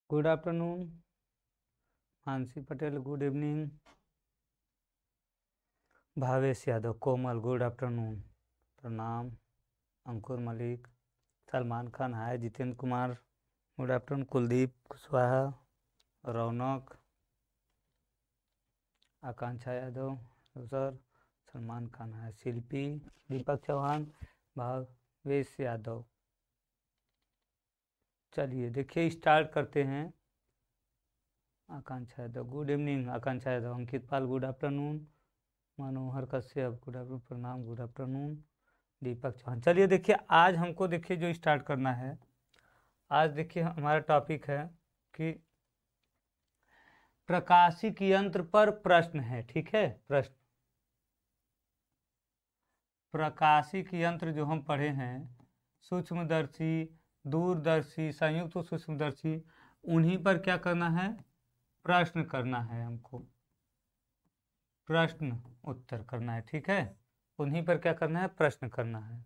Good afternoon. Mansi Patel good evening. Bhavesh Yadav Komal good afternoon. प्रणाम। Ankur Malik, Salman Khan hi, Jitendra Kumar good afternoon, Kuldeep Kushwaha, Raunak, Akanksha Yadav sir, Salman Khan hi, Shilpi, Deepak Chauhan, Bhavesh Yadav. चलिए देखिए start करते हैं। Akanksha Yadav good evening, Akanksha Yadav, Ankit Pal good afternoon, Manohar Kashyap good afternoon, प्रणाम गुड आफ्टरनून, दीपक चौहान। चलिए देखिए आज हमको देखिए जो स्टार्ट करना है, आज देखिए हमारा टॉपिक है कि प्रकाशिक यंत्र पर प्रश्न है। ठीक है, प्रश्न प्रकाशिक यंत्र जो हम पढ़े हैं, सूक्ष्मदर्शी, दूरदर्शी, संयुक्त सूक्ष्मदर्शी, उन्हीं पर क्या करना है, प्रश्न करना है हमको, प्रश्न उत्तर करना है। ठीक है, उन्हीं पर क्या करना है, प्रश्न करना है।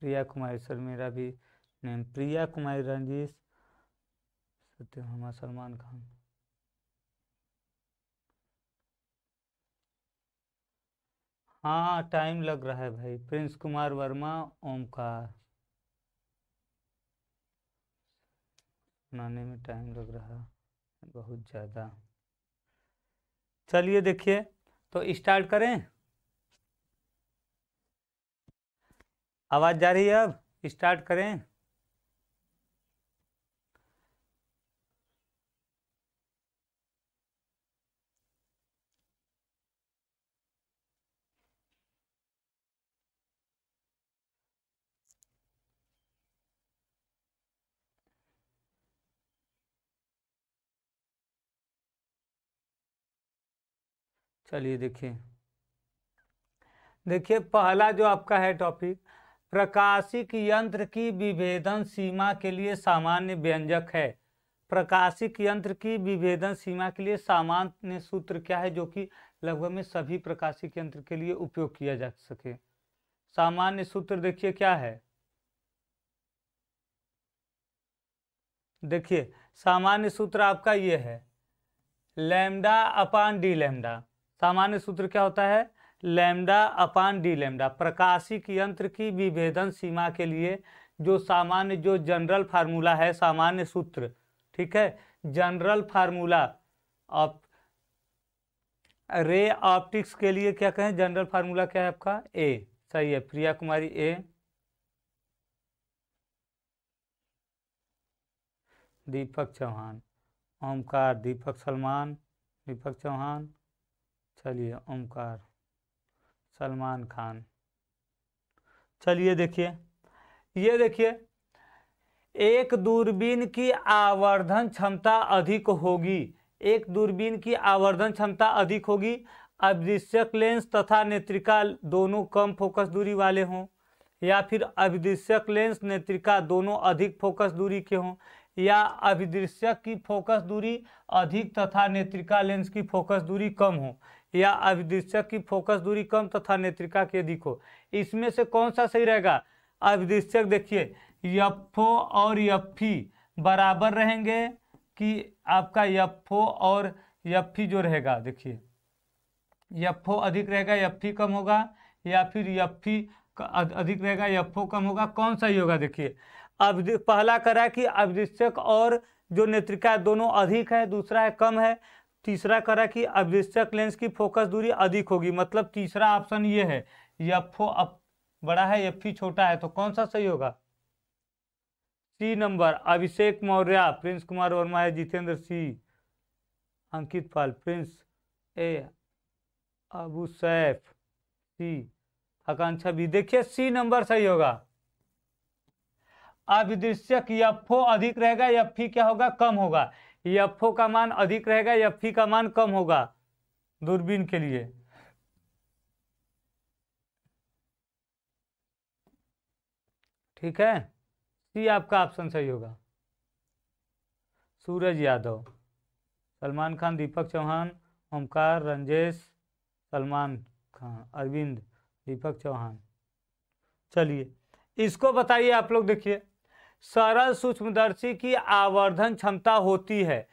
प्रिया कुमारी सर, मेरा भी नेम प्रिया कुमारी, रंजीश, सत्यभामा, सलमान खान। हाँ टाइम लग रहा है भाई। प्रिंस कुमार वर्मा, ओमकार, बनाने में टाइम लग रहा है बहुत ज़्यादा। चलिए देखिए तो स्टार्ट करें। आवाज़ जा रही है? अब स्टार्ट करें। चलिए देखिए देखिए पहला जो आपका है टॉपिक, प्रकाशिक यंत्र की विभेदन सीमा के लिए सामान्य व्यंजक है। प्रकाशिक यंत्र की विभेदन सीमा के लिए सामान्य सूत्र क्या है जो कि लगभग में सभी प्रकाशिक यंत्र के लिए उपयोग किया जा सके। सामान्य सूत्र देखिए क्या है, देखिए सामान्य सूत्र आपका ये है, लैम्डा अपान डी लैम्डा। सामान्य सूत्र क्या होता है, लैम्डा अपान डी लैम्डा। प्रकाशिक यंत्र की विभेदन सीमा के लिए जो सामान्य, जो जनरल फार्मूला है, सामान्य सूत्र, ठीक है, general formula of ray optics के लिए क्या कहें, जनरल फार्मूला क्या है आपका, ए। सही है, प्रिया कुमारी ए। दीपक चौहान, ओमकार, दीपक सलमान, दीपक चौहान, चलिए ओमकार, सलमान खान। चलिए देखिए, ये देखिए, एक दूरबीन की आवर्धन क्षमता अधिक होगी, एक दूरबीन की आवर्धन क्षमता अधिक होगी, अभिदृश्यक लेंस तथा नेत्रिका दोनों कम फोकस दूरी वाले हों, या फिर अभिदृश्यक लेंस नेत्रिका दोनों अधिक फोकस दूरी के हों, या अभिदृश्यक की फोकस दूरी अधिक तथा नेत्रिका लेंस की फोकस दूरी कम हो, या अभिदृश्यक की फोकस दूरी कम तथा नेत्रिका की अधिक हो। इसमें से कौन सा सही रहेगा, अभिदृश्यक देखिए यफो और यफी बराबर रहेंगे कि आपका यफो और यफी जो रहेगा, देखिए यफो अधिक रहेगा यफी कम होगा, या फिर यफी अधिक रहेगा यफो कम होगा, कौन सा ही होगा। देखिए अब पहला करा कि अभिदृश्यक और जो नेत्रिका दोनों अधिक है, दूसरा है कम है, तीसरा करा कि अभिदृश्यक लेंस की फोकस दूरी अधिक होगी, मतलब तीसरा ऑप्शन ये है, यफो बड़ा है यफी छोटा है, तो कौन सा सही होगा, सी नंबर। अभिषेक मौर्य, प्रिंस कुमार वर्मा है, जितेंद्र सी, अंकित पाल, प्रिंस ए, अबू सैफ सी, आकांक्षा भी। देखिए सी नंबर सही होगा। अभिदृश्यक यफो अधिक रहेगा, यफी क्या होगा, कम होगा, यफो का मान अधिक रहेगा, यफी का मान कम होगा दूरबीन के लिए। ठीक है, सी आपका ऑप्शन सही होगा। सूरज यादव, सलमान खान, दीपक चौहान, ओमकार, रंजेश, सलमान खान, अरविंद, दीपक चौहान। चलिए इसको बताइए आप लोग। देखिए सरल सूक्ष्मदर्शी की आवर्धन क्षमता होती है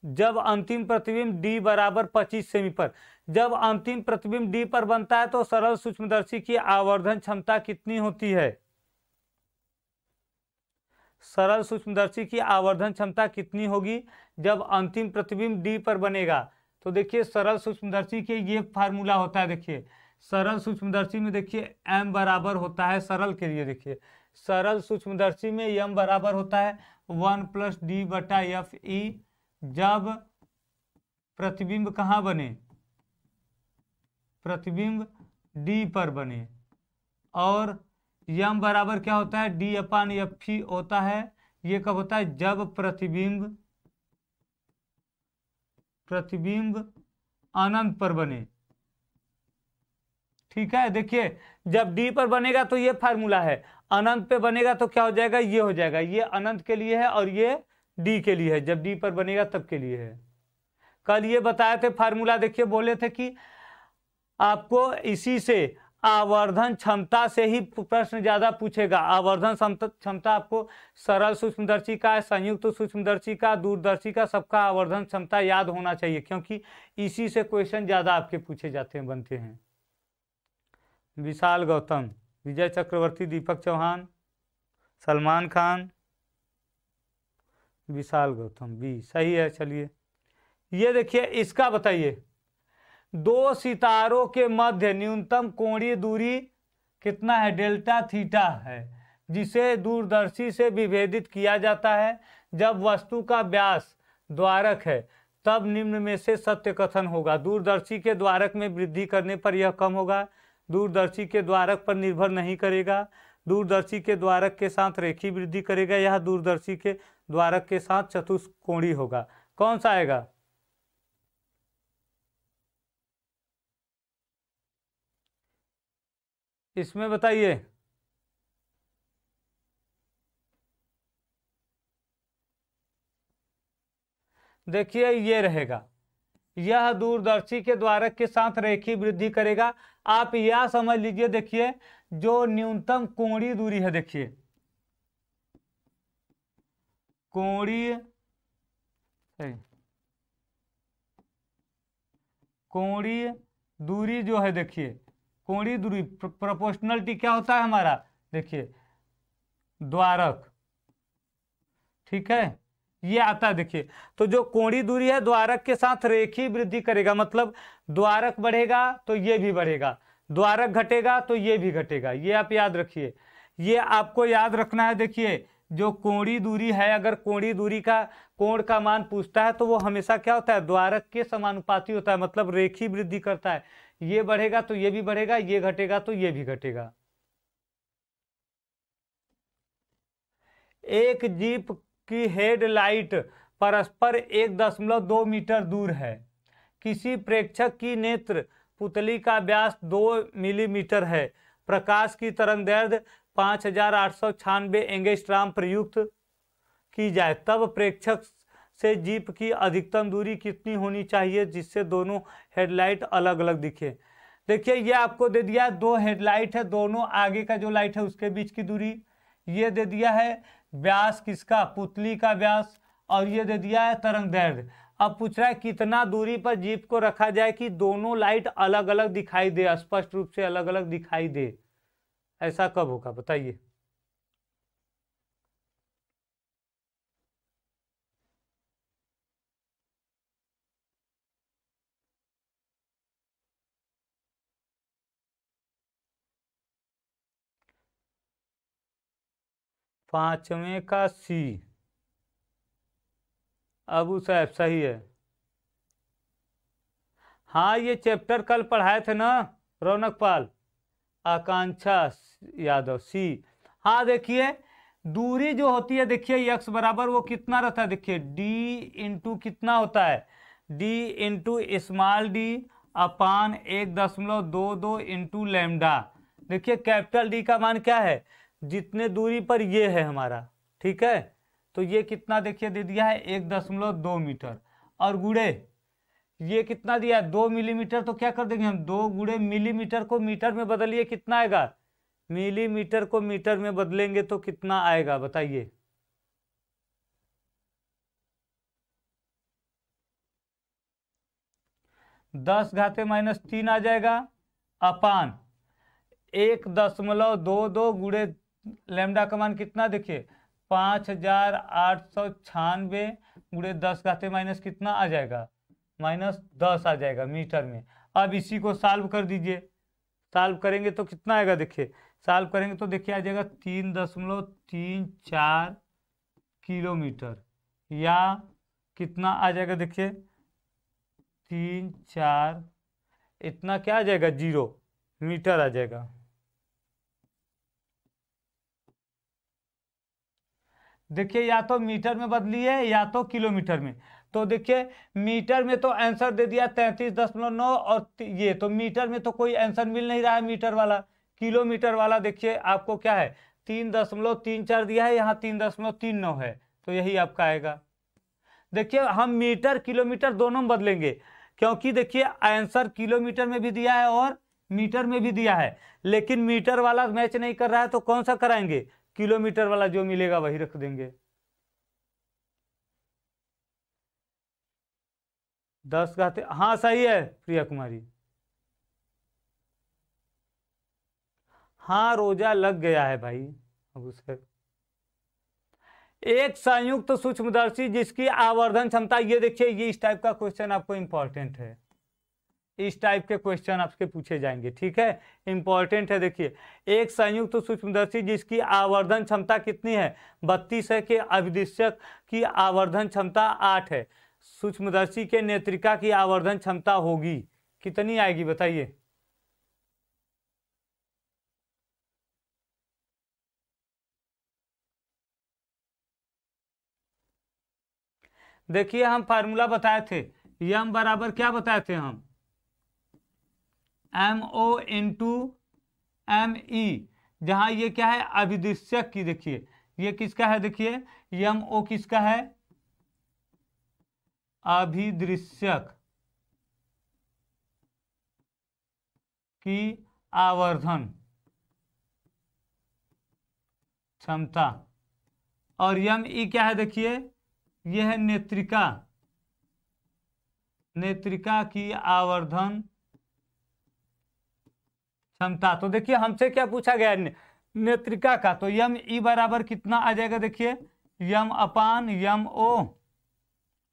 जब अंतिम प्रतिबिंब d बराबर 25 सेमी पर। जब अंतिम प्रतिबिंब d पर बनता है तो सरल सूक्ष्मदर्शी की आवर्धन क्षमता कितनी होती है? सरल सूक्ष्मदर्शी की आवर्धन क्षमता कितनी होगी जब अंतिम प्रतिबिंब d पर बनेगा? तो देखिए सरल सूक्ष्मदर्शी के ये फार्मूला होता है। देखिए सरल सूक्ष्मदर्शी में देखिए m बराबर होता है, सरल के लिए देखिए सरल सूक्ष्मदर्शी में m बराबर होता है 1 + d/f(e) जब प्रतिबिंब कहाँ बने? प्रतिबिंब d पर बने। और m बराबर क्या होता है? d/f(e) होता है। ये कब होता है? जब प्रतिबिंब अनंत पर बने। ठीक है, देखिए जब d पर बनेगा तो ये फार्मूला है, अनंत पे बनेगा तो क्या हो जाएगा? ये हो जाएगा। ये अनंत के लिए है और ये d के लिए है, जब d पर बनेगा तब के लिए है। कल ये बताए थे फार्मूला, देखिए बोले थे कि आपको इसी से आवर्धन क्षमता से ही प्रश्न ज्यादा पूछेगा। आवर्धन क्षमता आपको सरल सूक्ष्मदर्शी का, संयुक्त सूक्ष्मदर्शी का, दूरदर्शी का, सबका आवर्धन क्षमता याद होना चाहिए, क्योंकि इसी से क्वेश्चन ज्यादा आपके पूछे जाते हैं, बनते हैं। विशाल गौतम, विजय चक्रवर्ती, दीपक चौहान, सलमान खान, विशाल गौतम बी सही है। चलिए ये देखिए इसका बताइए, दो सितारों के मध्य न्यूनतम कोणीय दूरी कितना है? डेल्टा थीटा है, जिसे दूरदर्शी से विभेदित किया जाता है। जब वस्तु का व्यास द्वारक है तब निम्न में से सत्य कथन होगा। दूरदर्शी के द्वारक में वृद्धि करने पर यह कम होगा, दूरदर्शी के द्वारक पर निर्भर नहीं करेगा, दूरदर्शी के द्वारक के साथ रेखीय वृद्धि करेगा, यह दूरदर्शी के द्वारक के साथ चतुष्कोणीय होगा। कौन सा आएगा? इसमें बताइए। देखिए ये रहेगा, यह दूरदर्शी के द्वारक के साथ रेखीय वृद्धि करेगा। आप यह समझ लीजिए, देखिए जो न्यूनतम कोणीय दूरी है, देखिए कोणीय दूरी जो है, देखिए कोणीय दूरी प्रोपोर्शनलिटी क्या होता है हमारा? देखिए द्वारक, ठीक है, ये आता है। देखिए तो जो कोणीय दूरी है द्वारक के साथ रेखीय वृद्धि करेगा, मतलब द्वारक बढ़ेगा तो ये भी बढ़ेगा, द्वारक घटेगा तो ये भी घटेगा। ये आप याद रखिए, ये आपको याद रखना है। देखिए जो कोणीय दूरी है, अगर कोणीय दूरी का कोण का मान पूछता है तो वो हमेशा क्या होता है? द्वारक के समानुपाती होता है, मतलब रेखीय वृद्धि करता है। ये बढ़ेगा तो ये भी बढ़ेगा, ये घटेगा तो ये भी घटेगा। एक जीप की हेडलाइट परस्पर 1.2 मीटर दूर है। किसी प्रेक्षक की नेत्र पुतली का व्यास 2 मिलीमीटर है। प्रकाश की तरंगदैर्घ्य 5896 एंगस्ट्रॉम प्रयुक्त की जाए, तब प्रेक्षक से जीप की अधिकतम दूरी कितनी होनी चाहिए जिससे दोनों हेडलाइट अलग अलग दिखे? देखिए ये आपको दे दिया, दो हेडलाइट है, दोनों आगे का जो लाइट है उसके बीच की दूरी ये दे दिया है, व्यास किसका? पुतली का व्यास, और ये दे दिया है तरंगदैर्घ्य। अब पूछ रहा है कितना दूरी पर जीप को रखा जाए कि दोनों लाइट अलग अलग दिखाई दे, स्पष्ट रूप से अलग अलग दिखाई दे। ऐसा कब होगा बताइए? पांचवें का सी, अबू साहब सही है। हाँ ये चैप्टर कल पढ़ाए थे ना रौनक पाल, आकांक्षा यादव, सी। हाँ देखिए दूरी जो होती है, देखिए एक्स बराबर वो कितना रहता है? देखिए डी इंटू कितना होता है? डी इंटू स्मॉल डी अपान 1.22 इंटू लैम्डा। देखिए कैपिटल डी का मान क्या है? जितने दूरी पर ये है हमारा, ठीक है, तो ये कितना देखिए दे दिया है 1.2 मीटर, और गुड़े ये कितना दिया है 2 मिलीमीटर। तो क्या कर देंगे हम, 2 गुणे मिलीमीटर को मीटर में बदलिए, कितना आएगा? मिलीमीटर को मीटर में बदलेंगे तो कितना आएगा बताइए? 10⁻³ आ जाएगा अपान 1.22 गुणे लैम्डा का मान कितना देखिए 5896 गुणे 10 कितना आ जाएगा -10 आ जाएगा मीटर में। अब इसी को सॉल्व कर दीजिए, सॉल्व करेंगे तो कितना आएगा देखिए, सॉल्व करेंगे तो देखिए आ जाएगा 3.34 किलोमीटर, या कितना आ जाएगा देखिए 3 4 इतना क्या आ जाएगा 0 मीटर आ जाएगा। देखिए या तो मीटर में बदलिए या तो किलोमीटर में। तो देखिए मीटर में तो आंसर दे दिया 33.9 और ये तो मीटर में तो कोई आंसर मिल नहीं रहा है मीटर वाला। किलोमीटर वाला देखिए आपको क्या है 3.34 दिया है, यहाँ 3.39 है, तो यही आपका आएगा। देखिए हम मीटर किलोमीटर दोनों में बदलेंगे, क्योंकि देखिए आंसर किलोमीटर में भी दिया है और मीटर में भी दिया है, लेकिन मीटर वाला मैच नहीं कर रहा है तो कौन सा कराएंगे, किलोमीटर वाला जो मिलेगा वही रख देंगे। 10 हाँ सही है प्रिया कुमारी, हाँ रोजा लग गया है भाई। अब उसे एक संयुक्त सूक्ष्मदर्शी जिसकी आवर्धन क्षमता, ये देखिए ये इस टाइप का क्वेश्चन आपको इंपॉर्टेंट है, इस टाइप के क्वेश्चन आपके पूछे जाएंगे, ठीक है, इंपॉर्टेंट है। देखिए एक संयुक्त सूक्ष्मदर्शी जिसकी आवर्धन क्षमता कितनी है 32 है, के अभिदिशक की आवर्धन क्षमता 8 है, सूक्ष्मदर्शी के नेत्रिका की आवर्धन क्षमता होगी कितनी आएगी बताइए। देखिए हम फार्मूला बताए थे, यम बराबर क्या बताए थे हम, MO इंटू ME, जहां ये क्या है अभिदिशक की, देखिए ये किसका है, देखिए MO किसका है अभिदृश्यक की आवर्धन क्षमता, और ME क्या है देखिए यह है नेत्रिका, नेत्रिका की आवर्धन क्षमता। तो देखिए हमसे क्या पूछा गया नेत्रिका का, तो ME बराबर कितना आ जाएगा देखिए M अपान MO,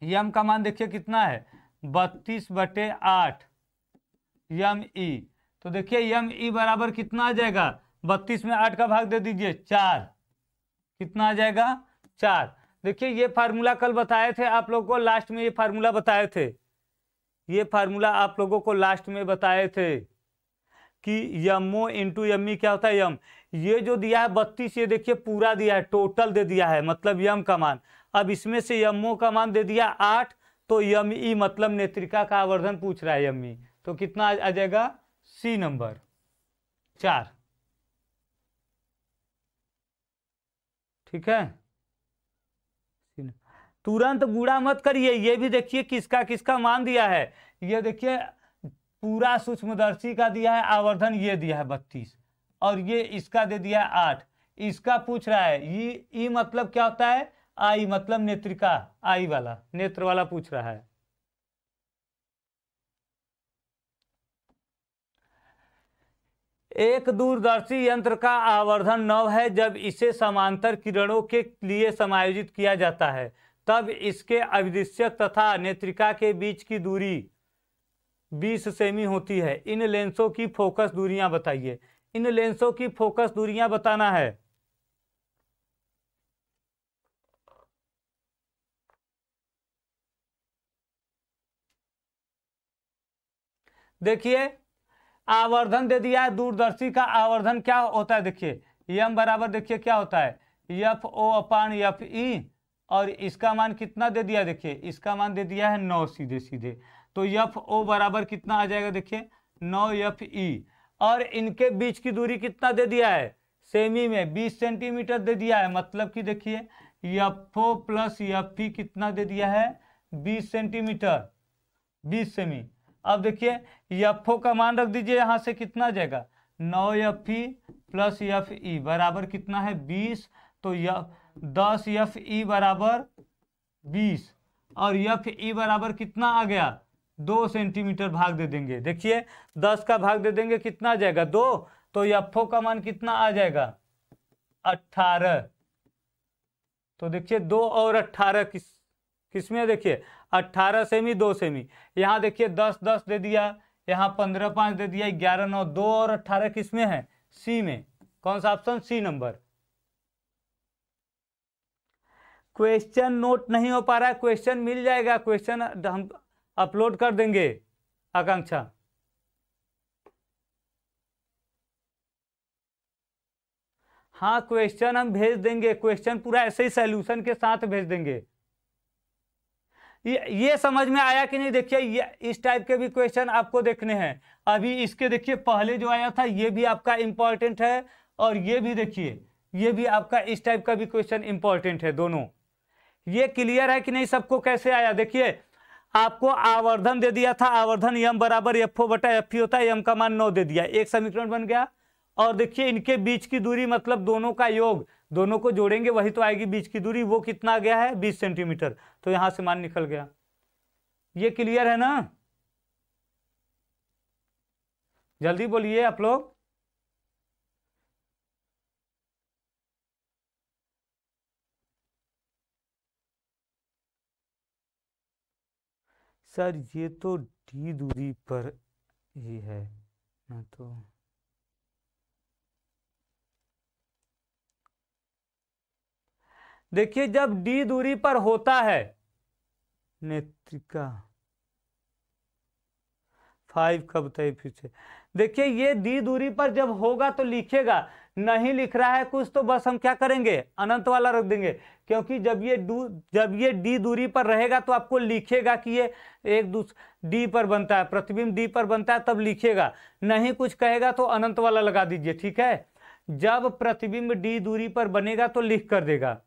यम का मान देखिए कितना है 32/8 ME, तो देखिए ME बराबर कितना आ जाएगा 32 में 8 का भाग दे दीजिए 4, कितना आ जाएगा 4। देखिए ये फार्मूला कल बताए थे आप लोगों को, लास्ट में ये फार्मूला बताए थे, ये फार्मूला आप लोगों को लास्ट में बताए थे कि MO इंटू ME क्या होता है यम, ये जो दिया है 32 ये देखिए पूरा दिया है, टोटल दे दिया है, मतलब यम का मान, अब इसमें से MO का मान दे दिया 8, तो ME मतलब नेत्रिका का आवर्धन पूछ रहा है ME, तो कितना आ जाएगा C नंबर 4, ठीक है। तुरंत गुणा मत करिए, ये भी देखिए किसका किसका मान दिया है, ये देखिए पूरा सूक्ष्मदर्शी का दिया है आवर्धन, ये दिया है 32 और ये इसका दे दिया है 8, इसका पूछ रहा है ई मतलब क्या होता है आई, मतलब नेत्रिका, आई वाला नेत्र वाला पूछ रहा है। एक दूरदर्शी यंत्र का आवर्धन 9 है, जब इसे समांतर किरणों के लिए समायोजित किया जाता है तब इसके अभिदिशक तथा नेत्रिका के बीच की दूरी 20 सेमी होती है। इन लेंसों की फोकस दूरियां बताइए, इन लेंसों की फोकस दूरियां बताना है। देखिए आवर्धन दे दिया है, दूरदर्शी का आवर्धन क्या होता है देखिए यम बराबर देखिए क्या होता है FO अपान FE, और इसका मान कितना दे दिया देखिए इसका मान दे दिया है 9 सीधे सीधे, तो FO बराबर कितना आ जाएगा देखिए 9 FE, और इनके बीच की दूरी कितना दे दिया है सेमी में 20 सेंटीमीटर दे दिया है, मतलब कि देखिए FO प्लस FE कितना दे दिया है 20 सेंटीमीटर 20 सेमी। अब देखिए FO का मान रख दीजिए, यहां से कितना आ जाएगा 9 FE प्लस FE बराबर कितना है 20, तो 10 FE बराबर 20, और FE बराबर कितना आ गया 2 सेंटीमीटर भाग दे देंगे। देखिए 10 का भाग दे देंगे, कितना आ जाएगा 2, तो एफओ का मान कितना आ जाएगा 18। तो देखिए 2 और 18 किसमें, देखिए 18 सेमी 2 सेमी, यहाँ देखिए 10 10 दे दिया, यहाँ 15 5 दे दिया, 11 9, 2 और 18 किसमें है, सी में। कौन सा option, C number. Question note नहीं हो पा रहा है, क्वेश्चन मिल जाएगा, क्वेश्चन हम अपलोड कर देंगे। आकांक्षा हाँ क्वेश्चन हम भेज देंगे, क्वेश्चन पूरा ऐसे ही सॉल्यूशन के साथ भेज देंगे। ये समझ में आया कि नहीं। देखिए ये इस टाइप के भी क्वेश्चन आपको देखने हैं। अभी इसके देखिए पहले जो आया था ये भी आपका इंपॉर्टेंट है, और ये भी देखिए ये भी आपका इस टाइप का भी क्वेश्चन इंपॉर्टेंट है दोनों। ये क्लियर है कि नहीं सबको, कैसे आया। देखिए आपको आवर्धन दे दिया था, आवर्धन यम बराबर एफओ बटा एफ होता है, यम का मान 9 दे दिया, एक समीकरण बन गया। और देखिए इनके बीच की दूरी मतलब दोनों का योग, दोनों को जोड़ेंगे वही तो आएगी बीच की दूरी, वो कितना आ गया है 20 सेंटीमीटर, तो यहां से मान निकल गया। ये क्लियर है ना, जल्दी बोलिए आप लोग। सर ये तो डी दूरी पर ही है ना, तो देखिए जब डी दूरी पर होता है नेत्रिका 5 कब बताइए फिर से। देखिए ये डी दूरी पर जब होगा तो लिखेगा, नहीं लिख रहा है कुछ तो बस हम क्या करेंगे अनंत वाला रख देंगे, क्योंकि जब ये डी दूरी पर रहेगा तो आपको लिखेगा कि ये एक दूसरे डी पर बनता है, प्रतिबिंब डी पर बनता है, तब लिखेगा। नहीं कुछ कहेगा तो अनंत वाला लगा दीजिए, ठीक है। जब प्रतिबिंब डी दूरी पर बनेगा तो लिख कर देगा।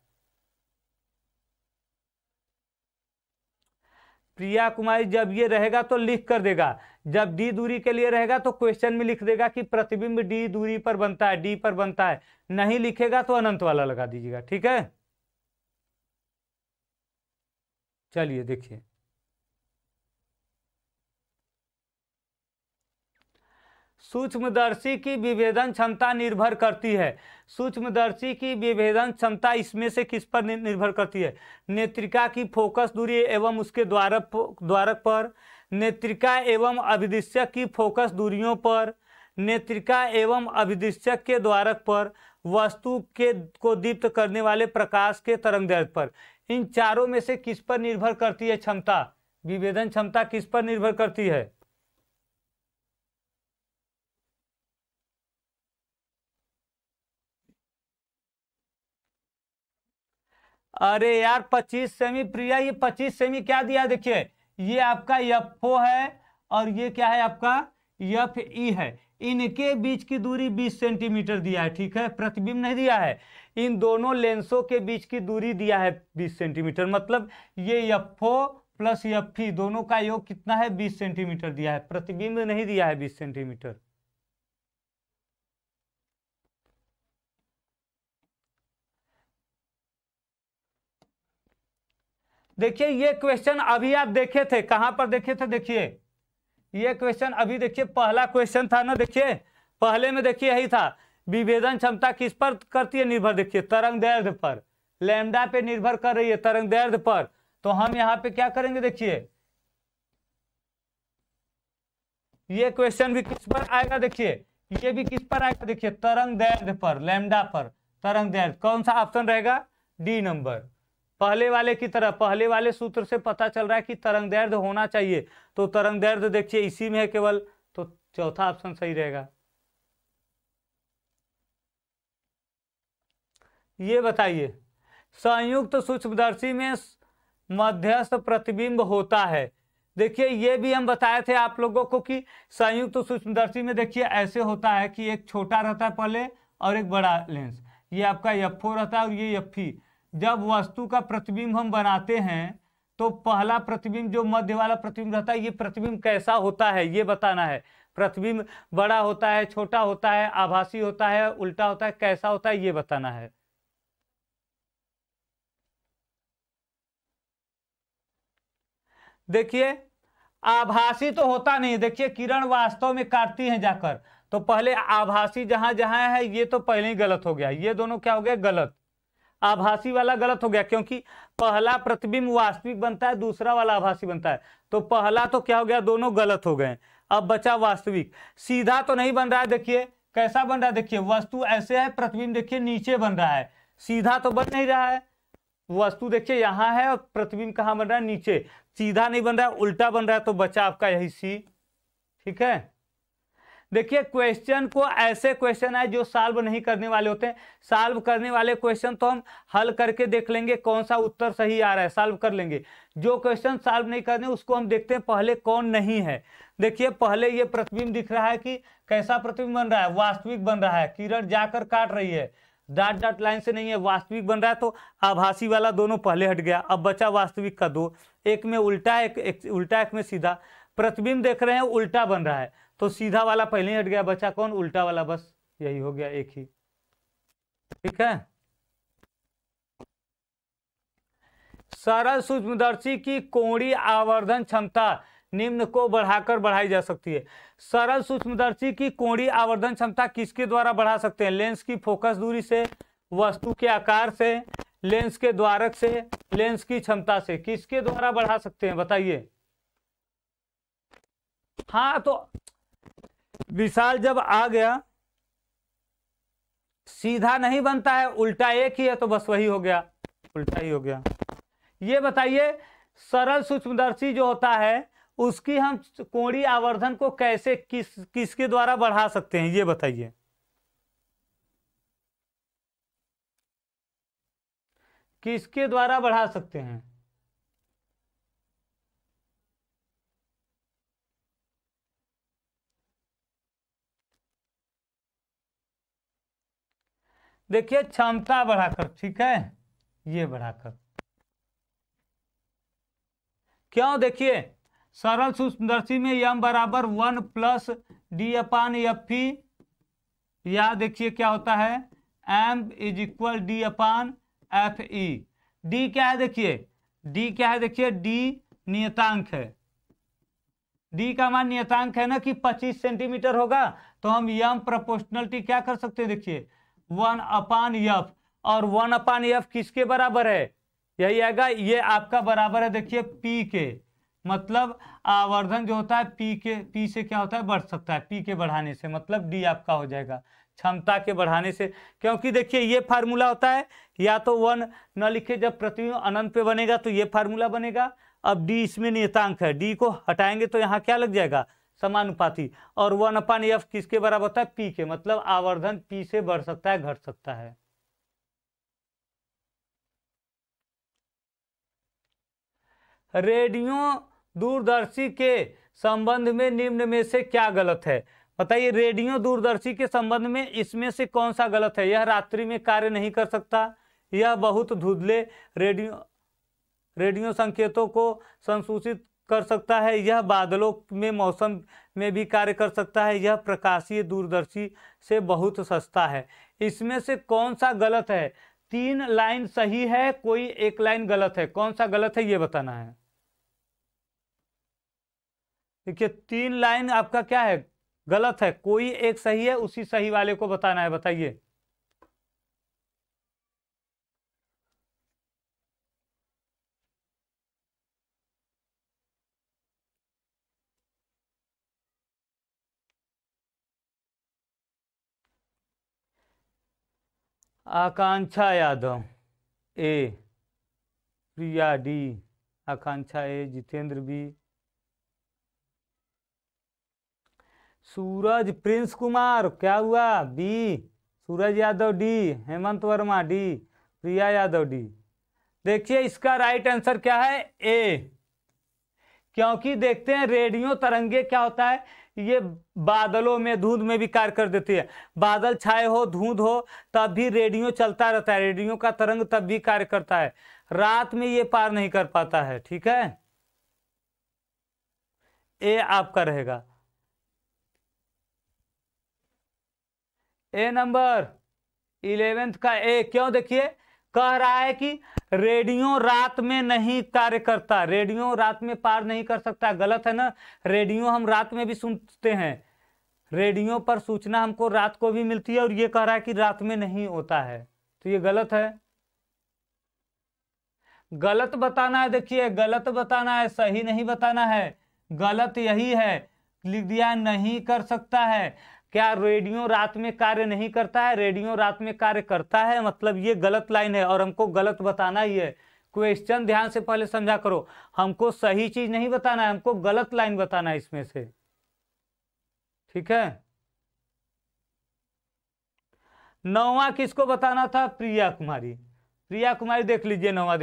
प्रिया कुमारी जब ये रहेगा तो लिख कर देगा, जब डी दूरी के लिए रहेगा तो क्वेश्चन में लिख देगा कि प्रतिबिंब डी दूरी पर बनता है, डी पर बनता है। नहीं लिखेगा तो अनंत वाला लगा दीजिएगा, ठीक है। चलिए देखिए सूक्ष्मदर्शी की विभेदन क्षमता निर्भर करती है। सूक्ष्मदर्शी की विभेदन क्षमता इसमें से किस पर निर्भर करती है, नेत्रिका की फोकस दूरी एवं उसके द्वारक पर, नेत्रिका एवं अभिदिश्यक की फोकस दूरियों पर, नेत्रिका एवं अभिदिश्यक के द्वारक पर, वस्तु के को दीप्त करने वाले प्रकाश के तरंगदैर्घ्य पर। इन चारों में से किस पर निर्भर करती है क्षमता, विभेदन क्षमता किस पर निर्भर करती है। अरे यार 25 सेमी प्रिया, ये 25 सेमी क्या दिया, देखिए ये आपका एफओ है और ये क्या है आपका एफ ई है, इनके बीच की दूरी 20 सेंटीमीटर दिया है, ठीक है। प्रतिबिंब नहीं दिया है, इन दोनों लेंसों के बीच की दूरी दिया है 20 सेंटीमीटर, मतलब ये एफओ प्लस एफ ई दोनों का योग कितना है 20 सेंटीमीटर दिया है, प्रतिबिंब नहीं दिया है 20 सेंटीमीटर। देखिए ये क्वेश्चन अभी आप देखे थे, कहां पर देखे थे, देखिए ये क्वेश्चन अभी देखिए पहला क्वेश्चन था ना, देखिए पहले में देखिए यही था, विभेदन क्षमता किस पर करती है निर्भर, देखिए तरंग दैर्घ्य पर, लैम्डा पे निर्भर कर रही है तरंग दैर्घ्य पर। तो हम यहाँ पे क्या करेंगे, देखिए ये क्वेश्चन भी किस पर आएगा, देखिए ये भी किस पर आएगा, देखिए तरंग दैर्घ्य पर, लैम्डा पर तरंग दैर्घ्य, कौन सा ऑप्शन रहेगा, डी नंबर। पहले वाले की तरह, पहले वाले सूत्र से पता चल रहा है कि तरंग दैर्घ्य होना चाहिए, तो तरंग दैर्घ्य देखिए इसी में है केवल, तो चौथा ऑप्शन सही रहेगा। ये बताइए संयुक्त सूक्ष्मदर्शी में मध्यस्थ प्रतिबिंब होता है। देखिए ये भी हम बताए थे आप लोगों को कि संयुक्त सूक्ष्मदर्शी में देखिए ऐसे होता है कि एक छोटा रहता है पहले और एक बड़ा लेंस, ये आपका एफ रहता है और ये एफ। जब वस्तु का प्रतिबिंब हम बनाते हैं तो पहला प्रतिबिंब जो मध्य वाला प्रतिबिंब रहता है, ये प्रतिबिंब कैसा होता है ये बताना है। प्रतिबिंब बड़ा होता है, छोटा होता है, आभासी होता है, उल्टा होता है, कैसा होता है ये बताना है। देखिए आभासी तो होता नहीं। देखिए किरण वास्तव में काटती हैं जाकर, तो पहले आभासी जहां जहां है ये तो पहले ही गलत हो गया, ये दोनों क्या हो गया गलत, आभासी वाला गलत हो गया, क्योंकि पहला प्रतिबिंब वास्तविक बनता है, दूसरा वाला आभासी बनता है, तो पहला तो क्या हो गया, दोनों गलत हो गए। अब बचा वास्तविक। सीधा तो नहीं बन रहा है, देखिए कैसा बन रहा है, देखिए वस्तु ऐसे है, प्रतिबिंब देखिए नीचे बन रहा है, सीधा तो बन नहीं रहा है। वस्तु देखिए यहां है और प्रतिबिंब कहां बन रहा है, नीचे, सीधा नहीं बन रहा है, उल्टा बन रहा है, तो बचा आपका यही सी। ठीक है, देखिए क्वेश्चन को, ऐसे क्वेश्चन है जो सॉल्व नहीं करने वाले होते हैं, सॉल्व करने वाले क्वेश्चन तो हम हल करके देख लेंगे कौन सा उत्तर सही आ रहा है, सॉल्व कर लेंगे। जो क्वेश्चन सॉल्व नहीं करने उसको हम देखते हैं पहले कौन नहीं है। देखिए पहले ये प्रतिबिंब दिख रहा है कि कैसा प्रतिबिंब बन रहा है, वास्तविक बन रहा है, किरण जाकर काट रही है, डॉट डॉट लाइन से नहीं है, वास्तविक बन रहा है, तो आभासी वाला दोनों पहले हट गया। अब बचा वास्तविक का दो, एक में उल्टा, एक उल्टा, एक में सीधा। प्रतिबिंब देख रहे हैं उल्टा बन रहा है, तो सीधा वाला पहले ही हट गया, बचा कौन, उल्टा वाला, बस यही हो गया एक ही। ठीक है, सरल सूक्ष्मदर्शी की कोणीय आवर्धन क्षमता निम्न को बढ़ाकर बढ़ाई जा सकती है। सरल सूक्ष्मदर्शी की कोणीय आवर्धन क्षमता किसके द्वारा बढ़ा सकते हैं, लेंस की फोकस दूरी से, वस्तु के आकार से, लेंस के द्वारक से, लेंस की क्षमता से, किसके द्वारा बढ़ा सकते हैं बताइए। हाँ तो विशाल जब आ गया, सीधा नहीं बनता है, उल्टा एक ही है, तो बस वही हो गया, उल्टा ही हो गया। ये बताइए सरल सूक्ष्मदर्शी जो होता है उसकी हम कोणीय आवर्धन को कैसे, किसके द्वारा बढ़ा सकते हैं, ये बताइए। किसके द्वारा बढ़ा सकते हैं, देखिए क्षमता बढ़ाकर। ठीक है, ये बढ़ाकर क्यों, देखिए सरल सूक्ष्मदर्शी में यम बराबर 1 plus D upon F P, या देखिए क्या होता है, M is equal D upon F E. D क्या है, देखिए डी क्या है, देखिए डी नियतांक है, डी का मान नियतांक है ना कि 25 सेंटीमीटर होगा, तो हम यम प्रोपोर्शनलिटी क्या कर सकते हैं, देखिए 1 अपान एफ, और 1 अपान एफ किसके बराबर है, यही आएगा, ये आपका बराबर है देखिए पी के, मतलब आवर्धन जो होता है पी के, पी से क्या होता है बढ़ सकता है, पी के बढ़ाने से, मतलब डी आपका हो जाएगा क्षमता के बढ़ाने से। क्योंकि देखिए ये फार्मूला होता है, या तो 1 न लिखे, जब प्रतिबिंब अनंत पे बनेगा तो ये फार्मूला बनेगा। अब डी इसमें नियतांक है, डी को हटाएंगे तो यहाँ क्या लग जाएगा, समानुपाती, और 1 अपान एफ किसके बराबर होता है, पी के, मतलब आवर्धन पी से बढ़ सकता है, घट सकता है। रेडियो दूरदर्शी के संबंध में निम्न में से क्या गलत है, बताइए। रेडियो दूरदर्शी के संबंध में इसमें से कौन सा गलत है, यह रात्रि में कार्य नहीं कर सकता, यह बहुत धुंधले रेडियो संकेतों को संसूचित कर सकता है, यह बादलों में मौसम में भी कार्य कर सकता है, यह प्रकाशीय दूरदर्शी से बहुत सस्ता है। इसमें से कौन सा गलत है, 3 लाइन सही है, कोई एक लाइन गलत है, कौन सा गलत है ये बताना है। देखिए 3 लाइन आपका क्या है, गलत है, कोई एक सही है, उसी सही वाले को बताना है, बताइए। आकांक्षा यादव ए, प्रिया डी, आकांक्षा ए, जितेंद्र बी, सूरज प्रिंस कुमार क्या हुआ B, Suraj Yadav D, Hemant Verma D, प्रिया यादव डी। देखिए इसका राइट आंसर क्या है, ए, क्योंकि देखते हैं रेडियो तरंगे क्या होता है, ये बादलों में, धुंध में भी कार्य कर देती है, बादल छाए हो, धुंध हो, तब भी रेडियो चलता रहता है, रेडियो का तरंग तब भी कार्य करता है, रात में ये पार नहीं कर पाता है। ठीक है, ए आपका रहेगा। ए नंबर 11th का ए, क्यों, देखिए कह रहा है कि रेडियो रात में नहीं कार्य करता, रेडियो रात में पार नहीं कर सकता। गलत है ना, रेडियो हम रात में भी सुनते हैं, रेडियो पर सूचना हमको रात को भी मिलती है, और ये कह रहा है कि रात में नहीं होता है, तो ये गलत है। गलत बताना है, देखिए गलत बताना है, सही नहीं बताना है। गलत यही है, लिख दिया नहीं कर सकता है। क्या रेडियो रात में कार्य नहीं करता है? रेडियो रात में कार्य करता है, मतलब ये गलत लाइन है और हमको गलत बताना ही है। क्वेश्चन ध्यान से पहले समझा करो, हमको सही चीज नहीं बताना है, हमको गलत लाइन बताना है इसमें से, ठीक है। 9वां किसको बताना था? प्रिया कुमारी। प्रिया कुमारी देख लीजिए 9वां,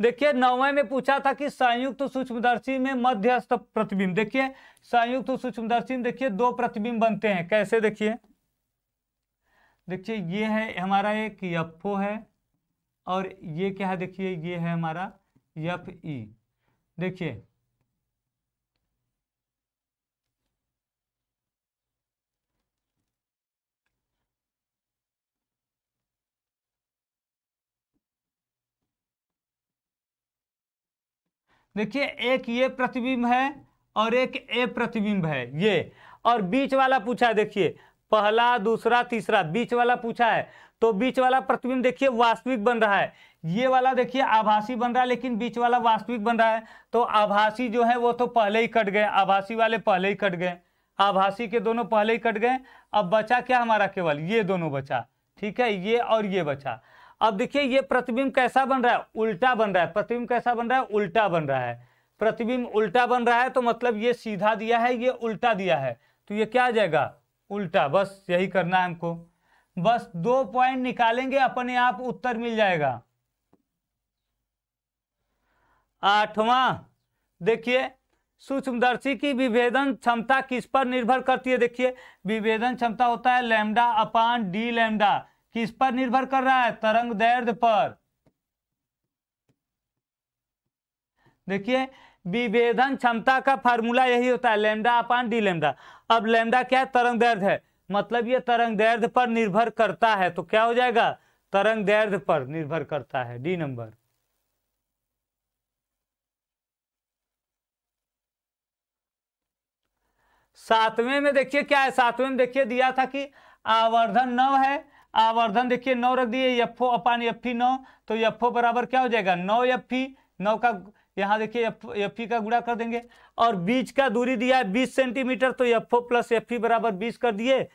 देखिए 9वें में पूछा था कि संयुक्त सूक्ष्मदर्शी में मध्यस्थ प्रतिबिंब। देखिए संयुक्त सूक्ष्मदर्शी में देखिए 2 प्रतिबिंब बनते हैं, कैसे? देखिए ये है हमारा एक एफओ है, और ये क्या है? देखिए ये है हमारा एफ ई। देखिए एक ये प्रतिबिंब है और एक ए प्रतिबिंब है ये, और बीच वाला पूछा है। देखिए पहला, दूसरा, तीसरा, बीच वाला पूछा है, तो बीच वाला प्रतिबिंब देखिए वास्तविक बन रहा है, ये वाला देखिए आभासी बन रहा है, लेकिन बीच वाला वास्तविक बन रहा है। तो आभासी जो है वो तो पहले ही कट गए, आभासी वाले पहले ही कट गए, आभासी के दोनों पहले ही कट गए। अब बचा क्या हमारा? केवल ये दोनों बचा, ठीक है, ये और ये बचा। अब देखिए ये प्रतिबिंब कैसा बन रहा है? उल्टा बन रहा है। प्रतिबिंब कैसा बन रहा है? उल्टा बन रहा है। प्रतिबिंब उल्टा बन रहा है, तो मतलब ये सीधा दिया है, ये उल्टा दिया है, तो ये क्या आ जाएगा? उल्टा। बस यही करना है हमको, बस 2 पॉइंट निकालेंगे, अपने आप उत्तर मिल जाएगा। 8वां देखिए सूक्ष्मदर्शी की विभेदन क्षमता किस पर निर्भर करती है? देखिए विभेदन क्षमता होता है लैम्डा अपान डी लैम्डा, किस पर निर्भर कर रहा है? तरंग दैर्ध्य पर। देखिए विभेदन क्षमता का फार्मूला यही होता है लैम्डा अपान डी लैम्डा। अब लैम्डा क्या है? तरंग दैर्ध्य है, मतलब ये तरंग दैर्ध्य पर निर्भर करता है, तो क्या हो जाएगा? तरंग दैर्ध्य पर निर्भर करता है, डी नंबर। सातवें में देखिए क्या है? सातवें में देखिए दिया था कि आवर्धन 9 है, आवर्धन देखिए 9 रख दिए, एफओ अपान एफ 9, तो एफओ बराबर क्या हो जाएगा? 9 एफ 9 का यहाँ देखिए एफ का गुणा कर देंगे, और बीच का दूरी दिया है 20 सेंटीमीटर, तो एफओ प्लस एफ बराबर 20 कर दिए।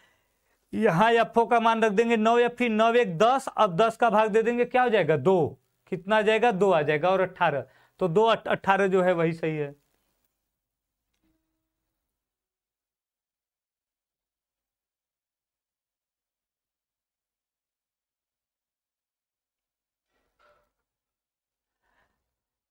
यहाँ एफओ का मान रख देंगे 9 एफ 9 1 10, अब 10 का भाग दे देंगे, क्या हो जाएगा? 2। कितना आ जाएगा? 2 आ जाएगा, और 18, तो 2 18 जो है वही सही है।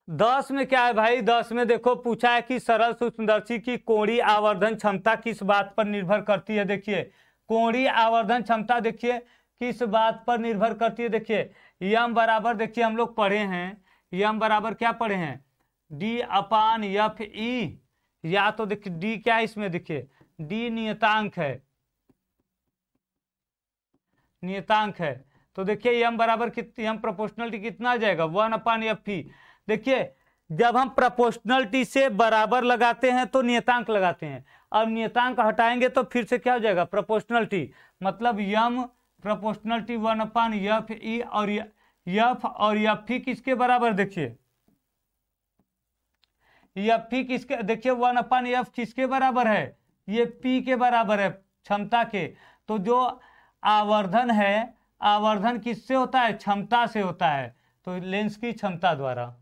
दस में क्या है भाई? 10 में देखो पूछा है कि सरल सूक्ष्मदर्शी की कोणीय आवर्धन क्षमता किस बात पर निर्भर करती है? देखिए कोणीय आवर्धन क्षमता देखिए किस बात पर निर्भर करती है? देखिए यम बराबर, देखिए हम लोग पढ़े हैं, यम बराबर क्या पढ़े हैं? डी अपान एफ ई, या तो देखिए डी क्या है इसमें? देखिए डी नियतांक है, नियतांक है, तो देखिए यम बराबर यम प्रोपोर्शनलिटी कितना आ जाएगा? 1 अपान एफ ई। देखिए जब हम प्रोपोर्शनलिटी से बराबर लगाते हैं तो नियतांक लगाते हैं, अब नियतांक हटाएंगे तो फिर से क्या हो जाएगा? प्रोपोर्शनलिटी, मतलब यम प्रोपोर्शनलिटी 1 अपान एफ ई, और एफ और एफ ई किसके बराबर? देखिए एफ ई किसके, देखिए 1 अपान एफ किसके बराबर है? ये पी के बराबर है, क्षमता के। तो जो आवर्धन है, आवर्धन किससे होता है? क्षमता से होता है, तो लेंस की क्षमता द्वारा।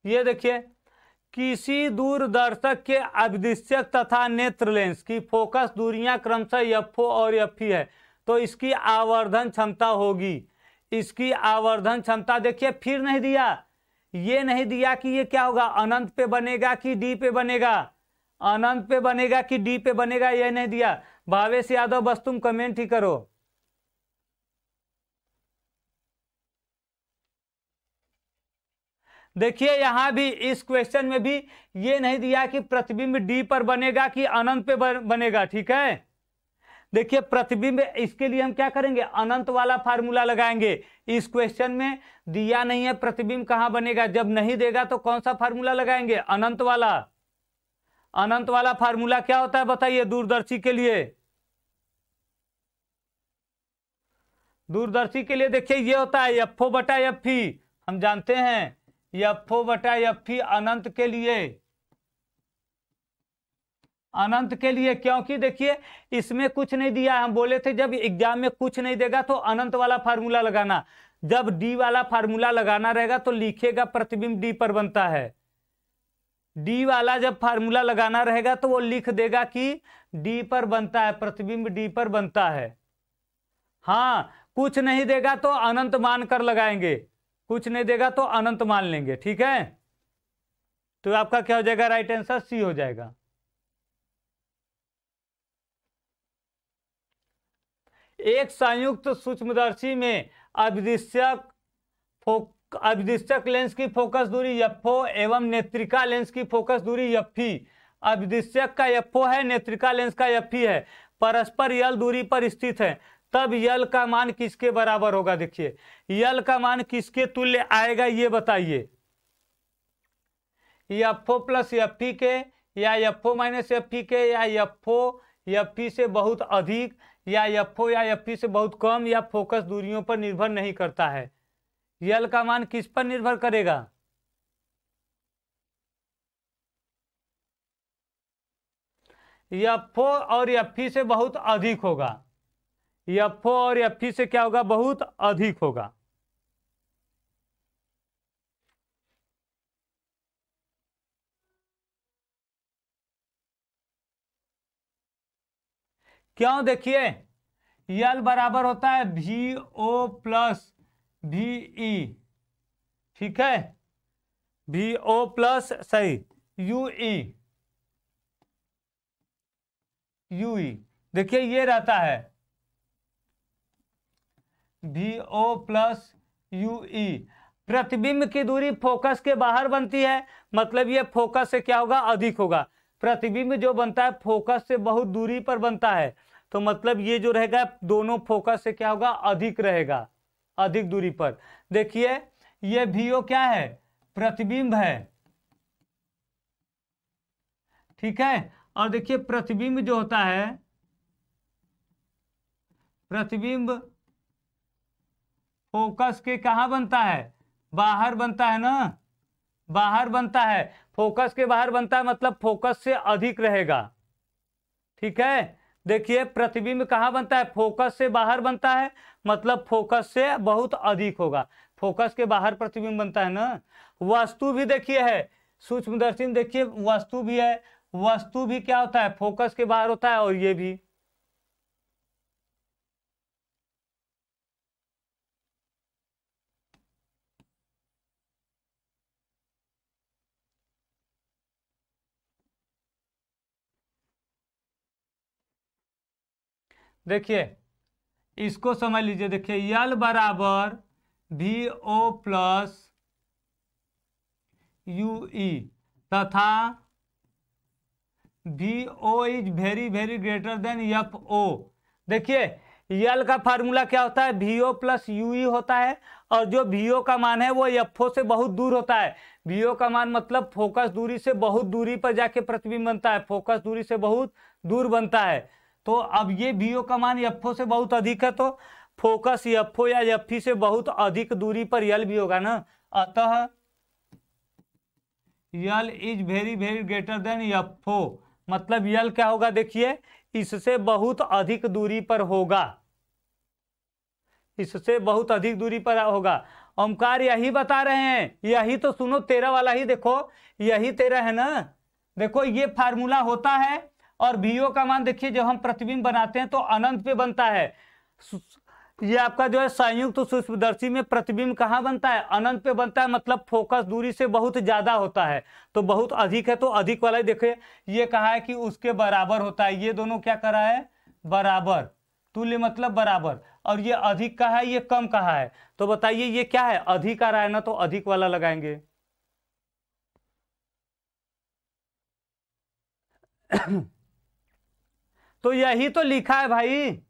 ये देखिए किसी दूरदर्शक के अभिदिश्यक तथा नेत्र लेंस की फोकस दूरियां क्रमशः एफओ और एफई है, तो इसकी आवर्धन क्षमता होगी, इसकी आवर्धन क्षमता देखिए फिर नहीं दिया, ये नहीं दिया कि ये क्या होगा? अनंत पे बनेगा कि डी पे बनेगा, अनंत पे बनेगा कि डी पे बनेगा, ये नहीं दिया। भावेश यादव बस तुम कमेंट ही करो। देखिए यहां भी इस क्वेश्चन में भी ये नहीं दिया कि प्रतिबिंब डी पर बनेगा कि अनंत पे बनेगा, ठीक है। देखिए प्रतिबिंब, इसके लिए हम क्या करेंगे, अनंत वाला फार्मूला लगाएंगे। इस क्वेश्चन में दिया नहीं है प्रतिबिंब कहां बनेगा, जब नहीं देगा तो कौन सा फार्मूला लगाएंगे, अनंत वाला। अनंत वाला फार्मूला क्या होता है बताइए दूरदर्शी के लिए। दूरदर्शी के लिए देखिए ये होता है एफओ बटा एफ ई, हम जानते हैं एफओ बटा एफ ई अनंत के लिए, अनंत के लिए। क्योंकि देखिए इसमें कुछ नहीं दिया, हम बोले थे जब एग्जाम में कुछ नहीं देगा तो अनंत वाला फार्मूला लगाना। जब डी वाला फार्मूला लगाना रहेगा तो लिखेगा प्रतिबिंब डी पर बनता है। डी वाला जब फार्मूला लगाना रहेगा तो वो लिख देगा कि डी पर बनता है, प्रतिबिंब डी पर बनता है। हाँ, कुछ नहीं देगा तो अनंत मान कर लगाएंगे, कुछ नहीं देगा तो अनंत मान लेंगे, ठीक है। तो आपका क्या हो जाएगा, राइट आंसर सी हो जाएगा। एक संयुक्त सूक्ष्मदर्शी में अभिदिष्टक लेंस की फोकस दूरी एफओ एवं नेत्रिका लेंस की फोकस दूरी एफई। अभिदिष्टक का एफओ है, नेत्रिका लेंस का एफई है, परस्पर यल दूरी पर स्थित है, तब यल का मान किसके बराबर होगा। देखिए यल का मान किसके तुल्य आएगा ये बताइए, एफओ प्लस एफई के, या एफओ माइनस एफई के, या एफओ एफई से बहुत अधिक, या एफओ या एफई से बहुत कम, या फोकस दूरियों पर निर्भर नहीं करता है। यल का मान किस पर निर्भर करेगा, एफओ और एफई से बहुत अधिक होगा। एफओ और एफई से क्या होगा, बहुत अधिक होगा। क्यों, देखिए यल बराबर होता है V O plus V E, ठीक है, वी ओ प्लस सही यू ई, देखिए ये रहता है V O plus U E. प्रतिबिंब की दूरी फोकस के बाहर बनती है, मतलब ये फोकस से क्या होगा, अधिक होगा। प्रतिबिंब जो बनता है फोकस से बहुत दूरी पर बनता है, तो मतलब ये जो रहेगा दोनों फोकस से क्या होगा, अधिक रहेगा, अधिक दूरी पर। देखिए ये वीओ क्या है, प्रतिबिंब है, ठीक है। और देखिए प्रतिबिंब जो होता है, प्रतिबिंब फोकस के कहां बनता है, बाहर बनता है ना, बाहर बनता है। फोकस के बाहर बनता है मतलब फोकस से अधिक रहेगा, ठीक है। देखिए प्रतिबिंब कहां बनता है, फोकस से बाहर बनता है, मतलब फोकस से बहुत अधिक होगा। फोकस के बाहर प्रतिबिंब बनता है ना। वस्तु भी देखिए है, सूक्ष्मदर्शी में देखिए वस्तु भी है, वस्तु भी क्या होता है, फोकस के बाहर होता है, और ये भी। देखिए इसको समझ लीजिए, देखिए यल बराबर V O plus U E तथा V O is very very greater than F O. देखिए यल का फार्मूला क्या होता है, V O plus U E होता है, और जो वी ओ का मान है वो एफ ओ से बहुत दूर होता है। वी ओ का मान मतलब फोकस दूरी से बहुत दूरी पर जाके प्रतिबिंब बनता है, फोकस दूरी से बहुत दूर बनता है। तो अब ये वी ओ का मान एफ ओ से बहुत अधिक है, तो फोकस एफ ओ या एफ ई से बहुत अधिक दूरी पर यल भी होगा ना, अतः L is very very greater than F O, मतलब यल क्या होगा, देखिए इससे बहुत अधिक दूरी पर होगा, इससे बहुत अधिक दूरी पर होगा। ओमकार यही बता रहे हैं, यही तो सुनो 13 वाला ही देखो, यही 13 है ना। देखो ये फार्मूला होता है, और वीओ का मान देखिए जब हम प्रतिबिंब बनाते हैं तो अनंत पे बनता है। ये आपका जो है संयुक्त सूक्ष्मदर्शी में प्रतिबिंब कहाँ बनता है, अनंत पे बनता है, मतलब फोकस दूरी से बहुत ज्यादा होता है, तो बहुत अधिक है, तो अधिक वाला ही देखिए ये कहा है कि उसके बराबर होता है। ये दोनों क्या करा है, बराबर, तुल्य मतलब बराबर, और ये अधिक कहा है, ये कम कहा है, तो बताइए ये क्या है, अधिक आ रहा है ना, तो अधिक वाला लगाएंगे। तो यही तो लिखा है भाई।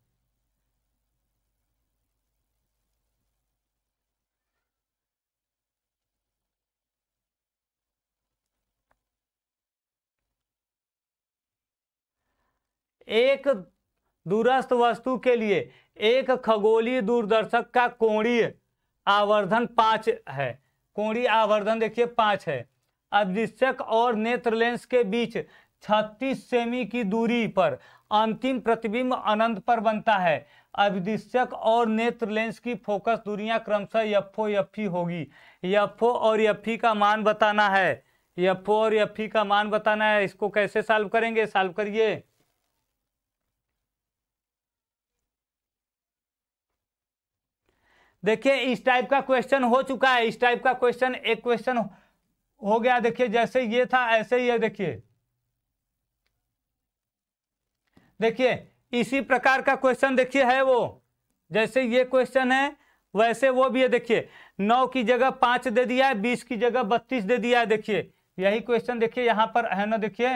एक दूरस्थ वस्तु के लिए एक खगोलीय दूरदर्शक का कोणीय आवर्धन 5 है। कोणीय आवर्धन देखिए 5 है। अदृश्यक और नेत्र लेंस के बीच 36 सेमी की दूरी पर अंतिम प्रतिबिंब अनंत पर बनता है। अदृश्यक और नेत्र लेंस की फोकस दूरियां क्रमशः एफओ एफई होगी। एफओ और एफई का मान बताना है। एफओ और एफई का मान बताना है। इसको कैसे सॉल्व करेंगे? सॉल्व करिए। देखिए इस टाइप का क्वेश्चन हो चुका है। इस टाइप का क्वेश्चन एक क्वेश्चन हो गया। देखिए जैसे ये था ऐसे ही है। देखिए देखिए इसी प्रकार का क्वेश्चन देखिए है वो। जैसे ये क्वेश्चन है वैसे वो भी है। देखिए 9 की जगह 5 दे दिया है, 20 की जगह 32 दे दिया है। देखिए यही क्वेश्चन देखिए यहां पर है ना। देखिए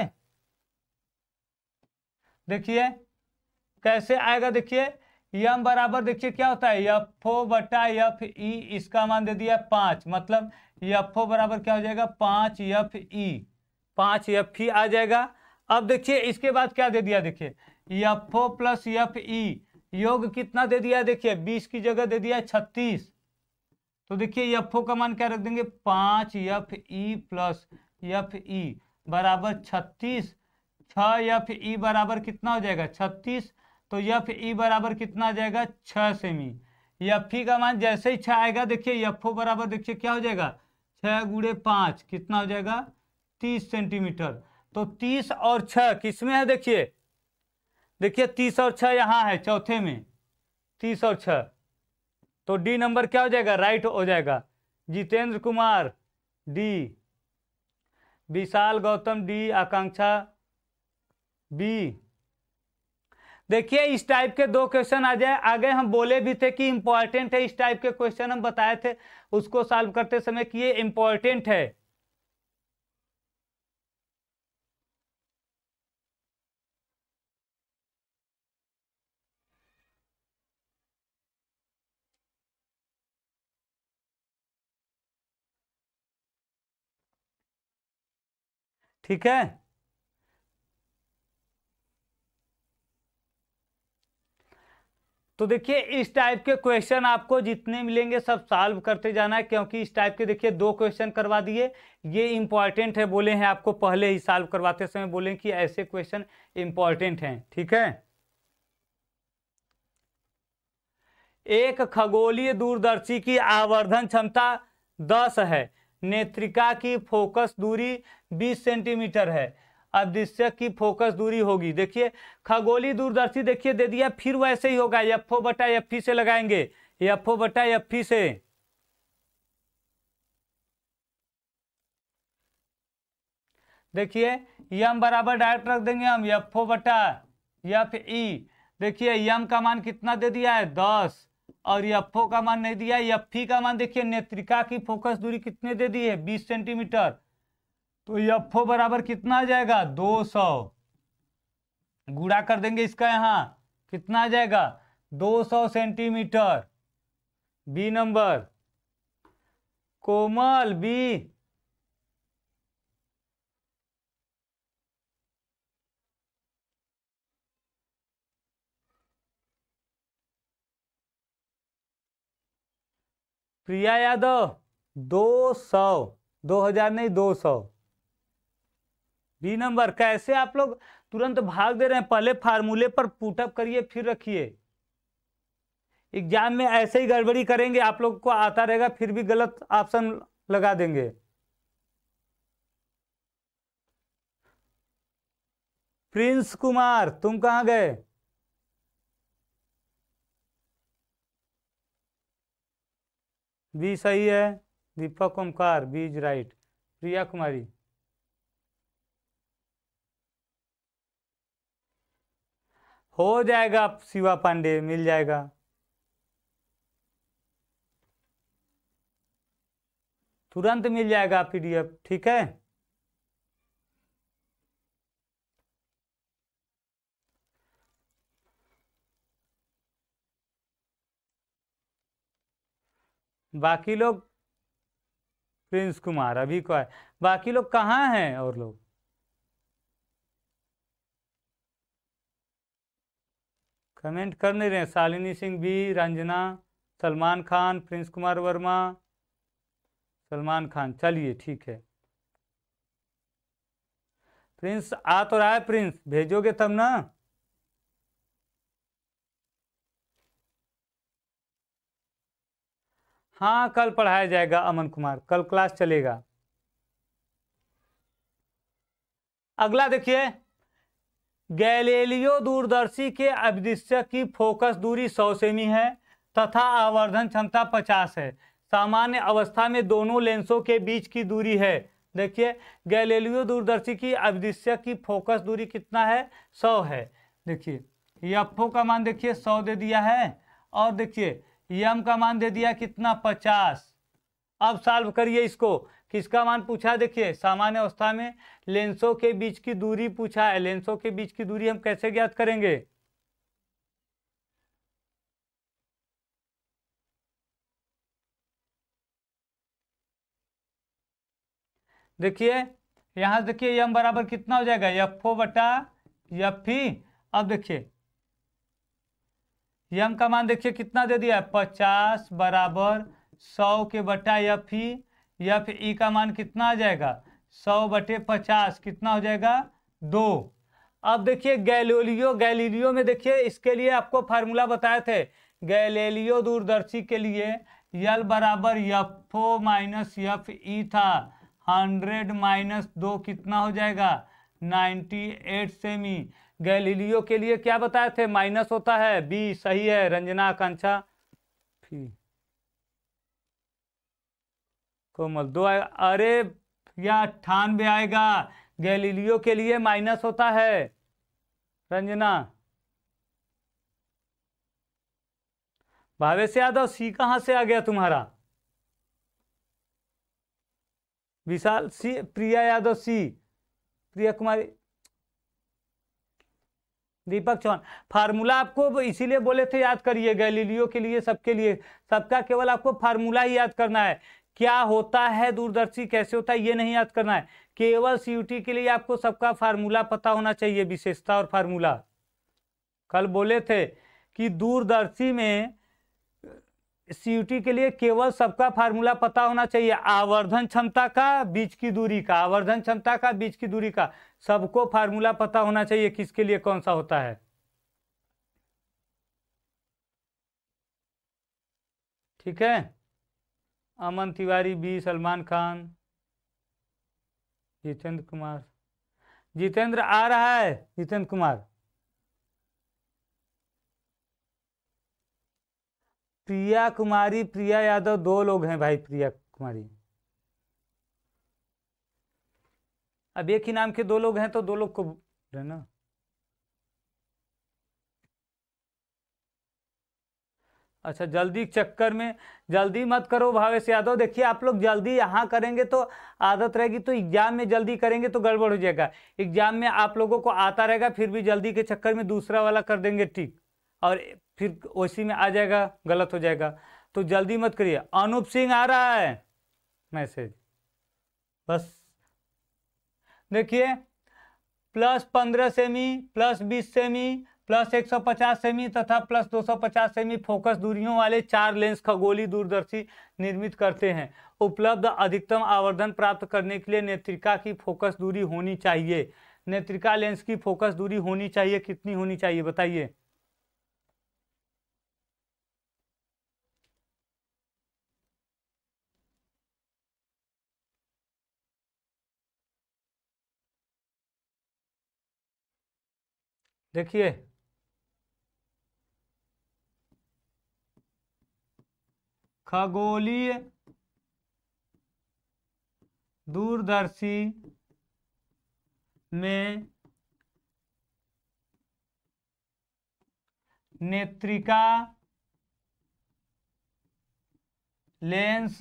देखिए कैसे आएगा। देखिए यम बराबर देखिए क्या होता है, एफओ बटा एफ ई। इसका मान दे दिया 5, मतलब एफओ बराबर क्या हो जाएगा 5 एफ ई। 5 एफ ई आ जाएगा। अब देखिए इसके बाद क्या दे दिया। देखिए एफओ प्लस एफ ई योग कितना दे दिया। देखिए 20 की जगह दे दिया 36। तो देखिए एफओ का मान क्या रख देंगे 5 F E plus F E बराबर 36। 6 एफ ई बराबर कितना हो जाएगा 36। तो एफ ई बराबर कितना आ जाएगा 6 सेमी। एफ ई का मान जैसे ही 6 आएगा देखिए एफ ओ बराबर देखिए क्या हो जाएगा 6 गुणे 5 कितना हो जाएगा 30 सेंटीमीटर। तो 30 और 6 किसमें है। देखिए देखिए 30 और 6 यहाँ है चौथे में। 30 और 6 तो डी नंबर क्या हो जाएगा राइट हो जाएगा। जितेंद्र कुमार डी, विशाल गौतम डी, आकांक्षा बी। देखिए इस टाइप के 2 क्वेश्चन आ जाए। आगे हम बोले भी थे कि इंपॉर्टेंट है। इस टाइप के क्वेश्चन हम बताए थे उसको सॉल्व करते समय कि ये इंपॉर्टेंट है। ठीक है। तो देखिए इस टाइप के क्वेश्चन आपको जितने मिलेंगे सब सॉल्व करते जाना है, क्योंकि इस टाइप के देखिए 2 क्वेश्चन करवा दिए। ये इंपॉर्टेंट है बोले हैं आपको पहले ही सॉल्व करवाते समय बोले कि ऐसे क्वेश्चन इंपॉर्टेंट हैं। ठीक है। एक खगोलीय दूरदर्शी की आवर्धन क्षमता 10 है। नेत्रिका की फोकस दूरी 20 सेंटीमीटर है। अदृश्यक की फोकस दूरी होगी। देखिए खगोलीय दूरदर्शी देखिए दे दिया, फिर वैसे ही होगा एफओ बटा एफई से लगाएंगे। एफओ बटा एफई से देखिए यम बराबर डायरेक्ट रख देंगे हम एफओ बटा एफ ई। देखिए यम का मान कितना दे दिया है 10 और एफओ का मान नहीं दिया। एफई का मान देखिए नेत्रिका की फोकस दूरी कितने दे दी है 20 सेंटीमीटर। तो एफओ बराबर कितना आ जाएगा 200। गुणा कर देंगे इसका यहाँ कितना आ जाएगा 200 centimetre. B number Komal B. Priya Yadav 200, 2000 नहीं 200। B number. कैसे आप लोग तुरंत भाग दे रहे हैं? पहले फार्मूले पर पुटअप करिए फिर रखिए। एग्जाम में ऐसे ही गड़बड़ी करेंगे आप लोग को आता रहेगा फिर भी गलत ऑप्शन लगा देंगे। प्रिंस कुमार तुम कहां गए? बी सही है। दीपक Omkar B is right. Priya Kumari हो जाएगा। शिवा पांडे मिल जाएगा। तुरंत मिल जाएगा पीडीएफ। ठीक है। बाकी लोग प्रिंस कुमार अभी को है, बाकी लोग कहाँ हैं और लोग? कमेंट कर नहीं रहे। शालिनी सिंह बी, रंजना, सलमान खान, प्रिंस कुमार वर्मा, सलमान खान। चलिए ठीक है, प्रिंस आ तो रहा है, प्रिंस भेजोगे तब ना। हाँ कल पढ़ाया जाएगा अमन कुमार, कल क्लास चलेगा। अगला देखिए, गैलीलियो दूरदर्शी के अभिदृश्य की फोकस दूरी 100 सेमी है तथा आवर्धन क्षमता 50 है। सामान्य अवस्था में दोनों लेंसों के बीच की दूरी है। देखिए गैलीलियो दूरदर्शी की अभिदृश्य की फोकस दूरी कितना है? 100 है। देखिए एफ का मान देखिए 100 दे दिया है, और देखिए एम का मान दे दिया कितना? 50। अब सॉल्व करिए इसको। किसका मान पूछा? देखिए सामान्य अवस्था में लेंसों के बीच की दूरी पूछा है। लेंसों के बीच की दूरी हम कैसे ज्ञात करेंगे? देखिए यहां देखिए एम बराबर कितना हो जाएगा? एफ ओ बटा एफ ई। अब देखिए एम का मान देखिए कितना दे दिया है? 50 बराबर 100 के बटा एफ ई। एफ ई का मान कितना आ जाएगा? 100 बटे 50 कितना हो जाएगा? 2। अब देखिए गैलीलियो में देखिए इसके लिए आपको फार्मूला बताए थे। गैलीलियो दूरदर्शी के लिए यल बराबर F O minus F E था। 100 माइनस 2 कितना हो जाएगा? 98 सेमी। गैलीलियो के लिए क्या बताए थे? माइनस होता है। बी सही है, रंजना आकांक्षा कोमल 2 आएगा। अरे या 98 आएगा। गैलीलियो के लिए माइनस होता है रंजना। भावेश यादव सी कहां से आ गया तुम्हारा? विशाल सी, प्रिया यादव सी, प्रिया कुमारी, दीपक चौहान। फार्मूला आपको इसीलिए बोले थे याद करिए, गैलीलियो के लिए सबके लिए, सबका केवल आपको फार्मूला ही याद करना है। क्या होता है दूरदर्शी, कैसे होता है, ये नहीं याद करना है। केवल सीयूटी के लिए आपको सबका फार्मूला पता होना चाहिए, विशेषता और फार्मूला। कल बोले थे कि दूरदर्शी में सीयूटी के लिए केवल सबका फार्मूला पता होना चाहिए। आवर्धन क्षमता का, बीच की दूरी का, आवर्धन क्षमता का, बीच की दूरी का, सबको फार्मूला पता होना चाहिए किसके लिए कौन सा होता है। ठीक है। अमन तिवारी बी, सलमान खान, जितेंद्र कुमार, जितेंद्र आ रहा है, जितेंद्र कुमार। प्रिया कुमारी, प्रिया यादव, 2 लोग हैं भाई, प्रिया कुमारी। अब एक ही नाम के 2 लोग हैं तो 2 लोग को ना। अच्छा जल्दी चक्कर में जल्दी मत करो भावेश यादव। देखिए आप लोग जल्दी यहाँ करेंगे तो आदत रहेगी, तो एग्जाम में जल्दी करेंगे तो गड़बड़ हो जाएगा। एग्जाम में आप लोगों को आता रहेगा, फिर भी जल्दी के चक्कर में दूसरा वाला कर देंगे ठीक, और फिर उसी में आ जाएगा, गलत हो जाएगा। तो जल्दी मत करिए। अनूप सिंह आ रहा है मैसेज, बस देखिए plus 15 semi, plus 20 semi, plus 150 semi तथा प्लस 250 सेमी फोकस दूरियों वाले 4 लेंस खगोलीय दूरदर्शी निर्मित करते हैं। उपलब्ध अधिकतम आवर्धन प्राप्त करने के लिए नेत्रिका की फोकस दूरी होनी चाहिए। नेत्रिका लेंस की फोकस दूरी होनी चाहिए, कितनी होनी चाहिए बताइए? देखिए खगोलीय दूरदर्शी में नेत्रिका लेंस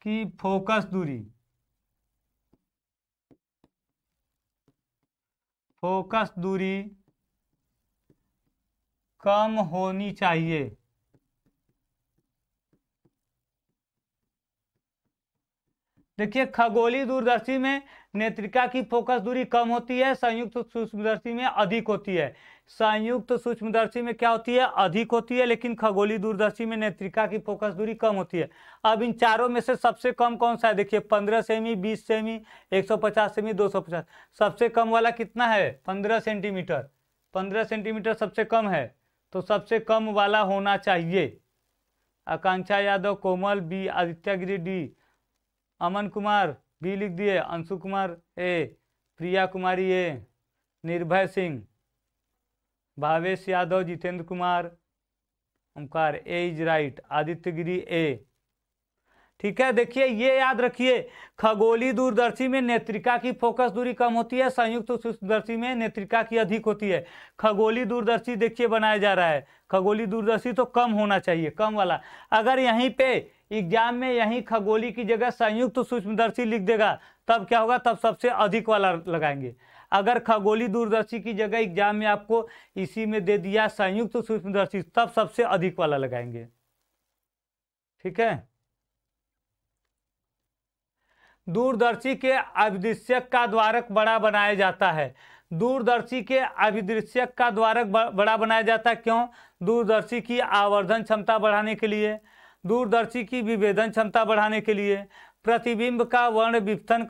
की फोकस दूरी कम होनी चाहिए। देखिए खगोलीय दूरदर्शी में नेत्रिका की फोकस दूरी कम होती है, संयुक्त सूक्ष्मदर्शी में अधिक होती है। संयुक्त सूक्ष्मदर्शी में क्या होती है, अधिक होती है, लेकिन खगोलीय दूरदर्शी में नेत्रिका की फोकस दूरी कम होती है। अब इन चारों में से सबसे कम कौन सा है, देखिए 15 सेमी, 20 सेमी, 150 सेमी, 250। सबसे कम वाला कितना है, 15 सेंटीमीटर। 15 सेंटीमीटर सबसे कम है, तो सबसे कम वाला होना चाहिए। आकांक्षा यादव, कोमल बी, आदित्य गिरी डी, अमन कुमार बी लिख दिए, अंशु कुमार ए, प्रिया कुमारी ए, निर्भय सिंह, भावेश यादव, जितेंद्र कुमार, ओमकार ए इज राइट, आदित्य गिरी ए। ठीक है, देखिए ये याद रखिए, खगोलीय दूरदर्शी में नेत्रिका की फोकस दूरी कम होती है, संयुक्त सूक्ष्मदर्शी में नेत्रिका की अधिक होती है। खगोलीय दूरदर्शी देखिए बनाया जा रहा है, खगोलीय दूरदर्शी तो कम होना चाहिए, कम वाला। अगर यहीं पे एग्जाम में यहीं खगोलीय की जगह संयुक्त सूक्ष्मदर्शी लिख देगा, तब क्या होगा, तब सबसे अधिक वाला लगाएंगे। अगर खगोलीय दूरदर्शी की जगह एग्जाम में आपको इसी में दे दिया संयुक्त सूक्ष्मदर्शी, तब सबसे अधिक वाला लगाएंगे। ठीक है, दूरदर्शी के अभिदृश्यक का द्वारक बड़ा बनाया जाता है। दूरदर्शी के अभिदृश्यक का द्वारक बड़ा बनाया जाता है, क्यों, दूरदर्शी की आवर्धन क्षमता बढ़ाने के लिए, दूरदर्शी की विभेदन क्षमता बढ़ाने के लिए, प्रतिबिंब का वर्ण विपथन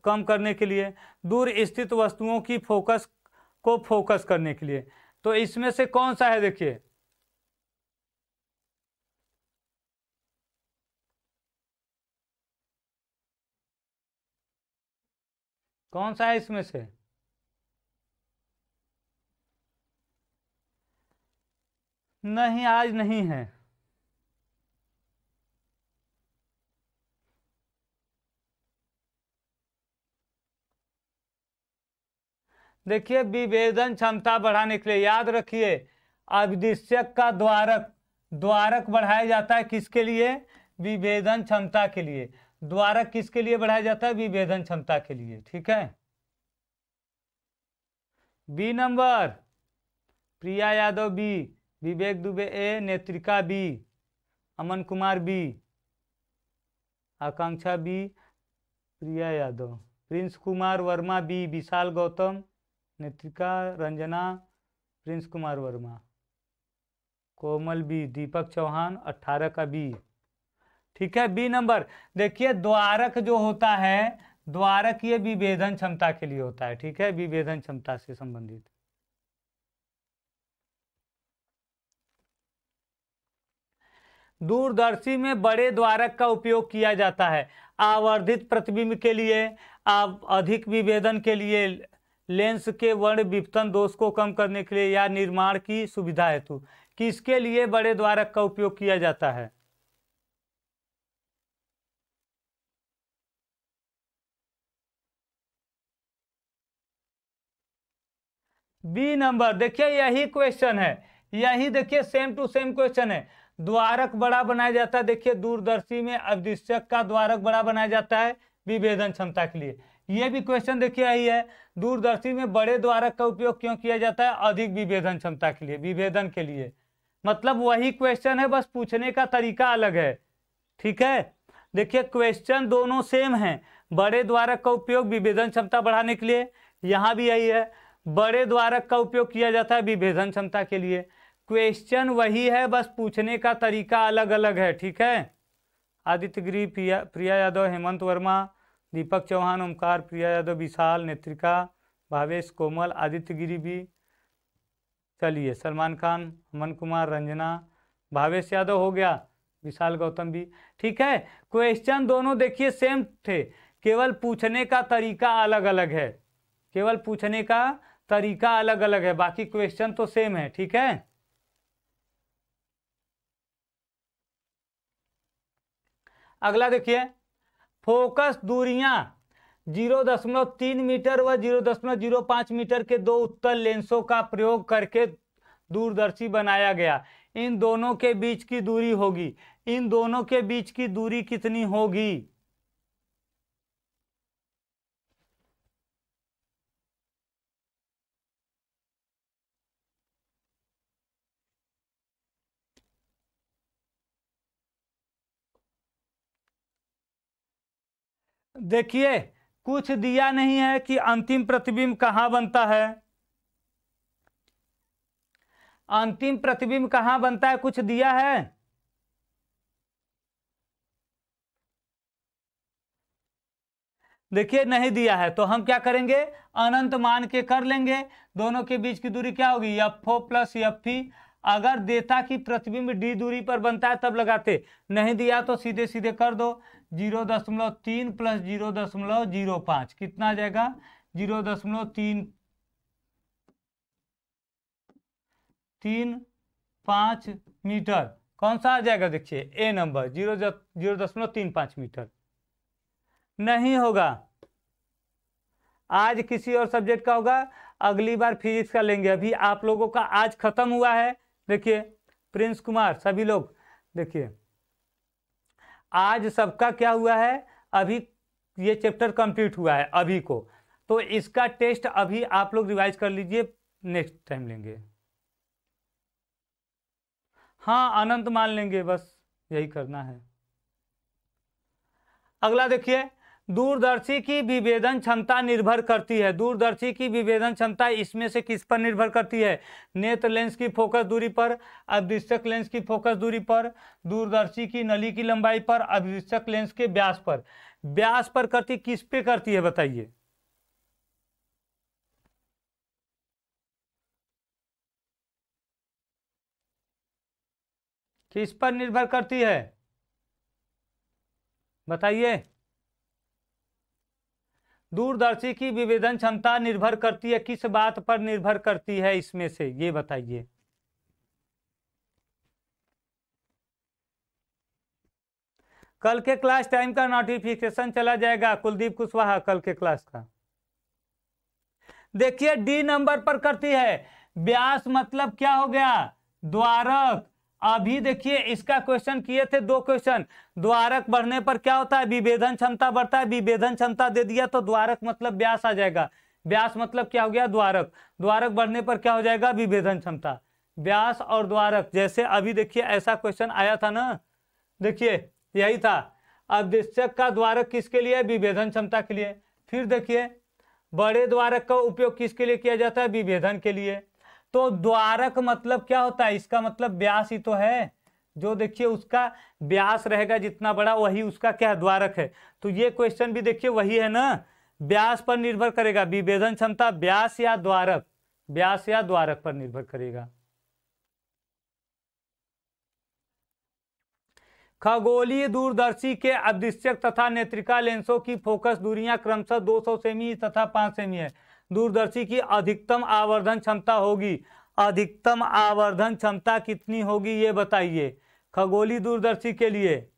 कम करने के लिए, दूर स्थित वस्तुओं की फोकस को फोकस करने के लिए। तो इसमें से कौन सा है, देखिए कौन सा है इसमें से, नहीं आज नहीं है। देखिए विभेदन क्षमता बढ़ाने के लिए याद रखिए, अभिदृश्यक का द्वारक बढ़ाया जाता है किसके लिए, विभेदन क्षमता के लिए। द्वारक किसके लिए बढ़ाया जाता है, विभेदन क्षमता के लिए। ठीक है, बी नंबर, प्रिया यादव बी, विवेक दुबे ए, नेत्रिका बी, अमन कुमार बी, आकांक्षा B, Priya Yadav, Prince Kumar Verma B, विशाल गौतम, नेत्रिका, रंजना, प्रिंस कुमार वर्मा, कोमल बी, दीपक चौहान, 18 का बी। ठीक है, बी नंबर। देखिए द्वारक जो होता है, द्वारक ये विभेदन क्षमता के लिए होता है। ठीक है, विभेदन क्षमता से संबंधित। दूरदर्शी में बड़े द्वारक का उपयोग किया जाता है आवर्धित प्रतिबिंब के लिए, अधिक विभेदन के लिए, लेंस के वर्ण विपतन दोष को कम करने के लिए, या निर्माण की सुविधा हेतु। किसके लिए बड़े द्वारक का उपयोग किया जाता है, बी नंबर। देखिए यही क्वेश्चन है, यही देखिए सेम टू सेम क्वेश्चन है। द्वारक बड़ा बनाया जाता है, देखिए दूरदर्शी में अभिदृश्यक का द्वारक बड़ा बनाया जाता है विभेदन क्षमता के लिए। ये भी क्वेश्चन देखिए यही है, दूरदर्शी में बड़े द्वारक का उपयोग क्यों किया जाता है, अधिक विभेदन क्षमता के लिए, विभेदन के लिए। मतलब वही क्वेश्चन है, बस पूछने का तरीका अलग है। ठीक है, देखिए क्वेश्चन दोनों सेम है, बड़े द्वारक का उपयोग विभेदन क्षमता बढ़ाने के लिए, यहां भी यही है, बड़े द्वारक का उपयोग किया जाता है विभेदन क्षमता के लिए। क्वेश्चन वही है, बस पूछने का तरीका अलग अलग है। ठीक है, आदित्य गिरी, प्रिया यादव, हेमंत वर्मा, दीपक चौहान, ओमकार, प्रिया यादव, विशाल, नेत्रिका, भावेश, कोमल, आदित्य गिरी भी। चलिए सलमान खान, अमन कुमार, रंजना, भावेश यादव हो गया, विशाल गौतम भी। ठीक है, क्वेश्चन दोनों देखिए सेम थे, केवल पूछने का तरीका अलग अलग है, केवल पूछने का तरीका अलग अलग है, बाकी क्वेश्चन तो सेम है। ठीक है, अगला देखिए, फोकस दूरियां 0.3 मीटर व 0.05 मीटर के दो उत्तल लेंसों का प्रयोग करके दूरदर्शी बनाया गया। इन दोनों के बीच की दूरी होगी, इन दोनों के बीच की दूरी कितनी होगी, देखिए कुछ दिया नहीं है कि अंतिम प्रतिबिंब कहाँ बनता है, अंतिम प्रतिबिंब कहाँ बनता है, कुछ दिया है? देखिए नहीं दिया है, तो हम क्या करेंगे, अनंत मान के कर लेंगे। दोनों के बीच की दूरी क्या होगी, FO प्लस FP। अगर देता कि प्रतिबिंब D दूरी पर बनता है तब लगाते, नहीं दिया तो सीधे सीधे कर दो। 0.3 प्लस 0.05 कितना आ जाएगा, 0.335 मीटर। कौन सा आ जाएगा, देखिए ए नंबर 0.35 मीटर। नहीं होगा, आज किसी और सब्जेक्ट का होगा, अगली बार फिजिक्स का लेंगे। अभी आप लोगों का आज खत्म हुआ है। देखिए प्रिंस कुमार, सभी लोग देखिए आज सबका क्या हुआ है, अभी ये चैप्टर कंप्लीट हुआ है अभी को, तो इसका टेस्ट अभी आप लोग रिवाइज कर लीजिए, नेक्स्ट टाइम लेंगे। हाँ अनंत मान लेंगे, बस यही करना है। अगला देखिए, दूरदर्शी की विभेदन क्षमता निर्भर करती है, दूरदर्शी की विभेदन क्षमता इसमें से किस पर निर्भर करती है, नेत्र लेंस की फोकस दूरी पर, अवदिष्टक लेंस की फोकस दूरी पर, दूरदर्शी की नली की लंबाई पर, अवदिष्टक लेंस के व्यास पर। व्यास पर करती, किस पे करती है बताइए, किस पर निर्भर करती है बताइए। दूरदर्शी की विभेदन क्षमता निर्भर करती है, किस बात पर निर्भर करती है इसमें से, ये बताइए। कल के क्लास टाइम का नोटिफिकेशन चला जाएगा, कुलदीप कुशवाहा, कल के क्लास का। देखिए डी नंबर पर करती है, व्यास मतलब क्या हो गया, द्वारक। अभी देखिए इसका क्वेश्चन किए थे, 2 क्वेश्चन। द्वारक बढ़ने पर क्या होता है, विभेदन क्षमता बढ़ता है, विभेदन क्षमता दे दिया तो द्वारक मतलब व्यास आ जाएगा। व्यास मतलब क्या हो गया, द्वारक। द्वारक बढ़ने पर क्या हो जाएगा, विभेदन क्षमता। व्यास और द्वारक, जैसे अभी देखिए ऐसा क्वेश्चन आया था ना, देखिए यही था, अवदिष्टक का द्वारक किसके लिए, विभेदन क्षमता के लिए। फिर देखिए बड़े द्वारक का उपयोग किसके लिए किया जाता है, विभेदन के लिए। तो द्वारक मतलब क्या होता है, इसका मतलब व्यास ही तो है, जो देखिए उसका व्यास रहेगा जितना बड़ा वही उसका क्या है, द्वारक है। तो ये क्वेश्चन भी देखिए वही है ना, व्यास पर निर्भर करेगा, विभेदन क्षमता व्यास या द्वारक, व्यास या द्वारक पर निर्भर करेगा। खगोलीय दूरदर्शी के अवदिष्टक तथा नेत्रिका लेंसों की फोकस दूरियां क्रमशः 200 सेमी तथा 5 सेमी है। दूरदर्शी की अधिकतम आवर्धन क्षमता होगी, अधिकतम आवर्धन क्षमता कितनी होगी ये बताइए खगोलीय दूरदर्शी के लिए।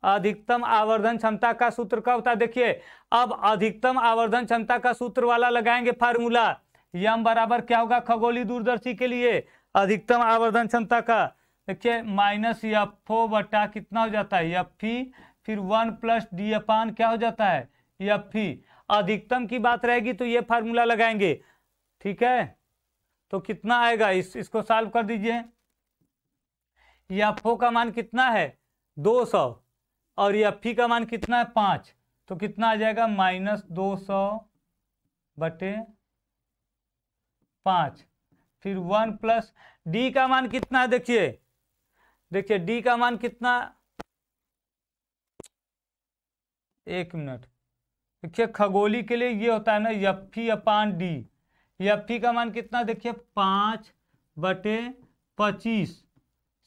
अधिकतम आवर्धन क्षमता का सूत्र क्या होता है, देखिए अब अधिकतम आवर्धन क्षमता का सूत्र वाला लगाएंगे फार्मूला, यम बराबर क्या होगा खगोलीय दूरदर्शी के लिए अधिकतम आवर्धन क्षमता का, देखिए -FO बटा कितना हो जाता है, FP, फिर 1 प्लस D अपान क्या हो जाता है, FP। अधिकतम की बात रहेगी तो ये फार्मूला लगाएंगे, ठीक है। तो कितना आएगा, इसको सॉल्व कर दीजिए। FO का मान कितना है 200 और FP का मान कितना है 5, तो कितना आ जाएगा -200 बटे 5, फिर 1 प्लस D का मान कितना है, देखिए D का मान कितना, 1 मिनट, देखिए खगोली के लिए ये होता है ना FP अपान D, FP का मान कितना, देखिए 5 बटे 25,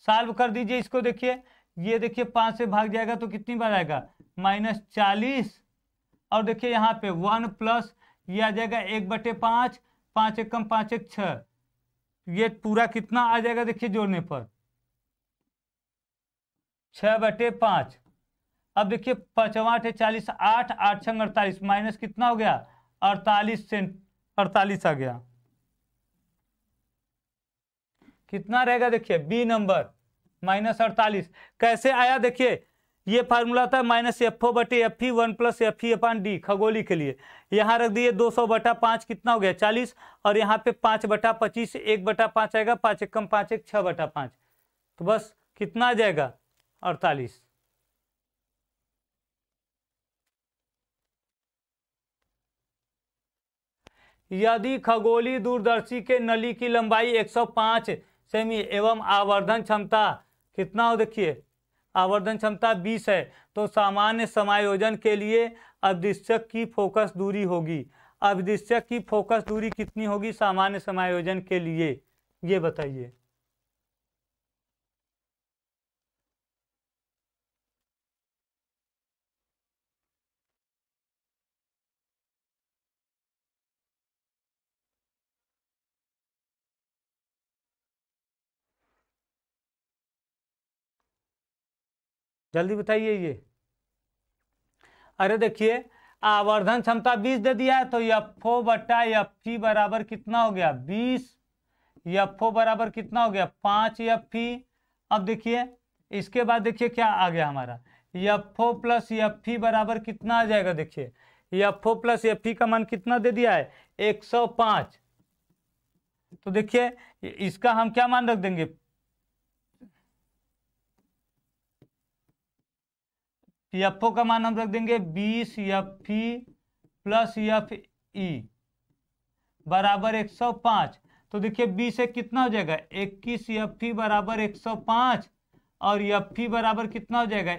सॉल्व कर दीजिए इसको, देखिए ये देखिए 5 से भाग जाएगा तो कितनी बार आएगा -40, और देखिए यहाँ पे 1 प्लस ये आ जाएगा 1/5, 5 एकम 5 एक 6, ये पूरा कितना आ जाएगा, देखिए जोड़ने पर 6/5। अब देखिए 5 8 40, 8 8 6 48, माइनस कितना हो गया 48 से 48 आ गया, कितना रहेगा देखिए बी नंबर -48। कैसे आया, देखिए ये फार्मूला था -FO बटे FP 1 प्लस FE अपान D खगोली के लिए। यहाँ रख दिए 200/5 कितना हो गया 40, और यहाँ पे 5/25 1/5 आएगा, 5 एकम 5 एक 6/5, तो बस कितना आ जाएगा 48। यदि खगोलीय दूरदर्शी के नली की लंबाई 105 सेमी एवं आवर्धन क्षमता कितना हो, देखिए आवर्धन क्षमता 20 है, तो सामान्य समायोजन के लिए अवदिश्यक की फोकस दूरी होगी। अवदिश्यक की फोकस दूरी कितनी होगी सामान्य समायोजन के लिए, ये बताइए। जल्दी बताइए ये। अरे देखिए आवर्धन क्षमता 20 दे दिया है, तो एफओ बट्टा एफ बराबर कितना हो गया 20। एफओ बराबर कितना हो गया 5 एफ। अब देखिए इसके बाद देखिए क्या आ गया हमारा, एफओ प्लस एफ बराबर कितना आ जाएगा। देखिए एफओ प्लस एफ का मान कितना दे दिया है 105। तो देखिए इसका हम क्या मान रख देंगे, एफओ का मान हम रख देंगे 20 एफ प्लस एफ ई बराबर 105। तो देखिए 20 से कितना हो जाएगा 21 एफ बराबर 105 और एफ बराबर कितना हो जाएगा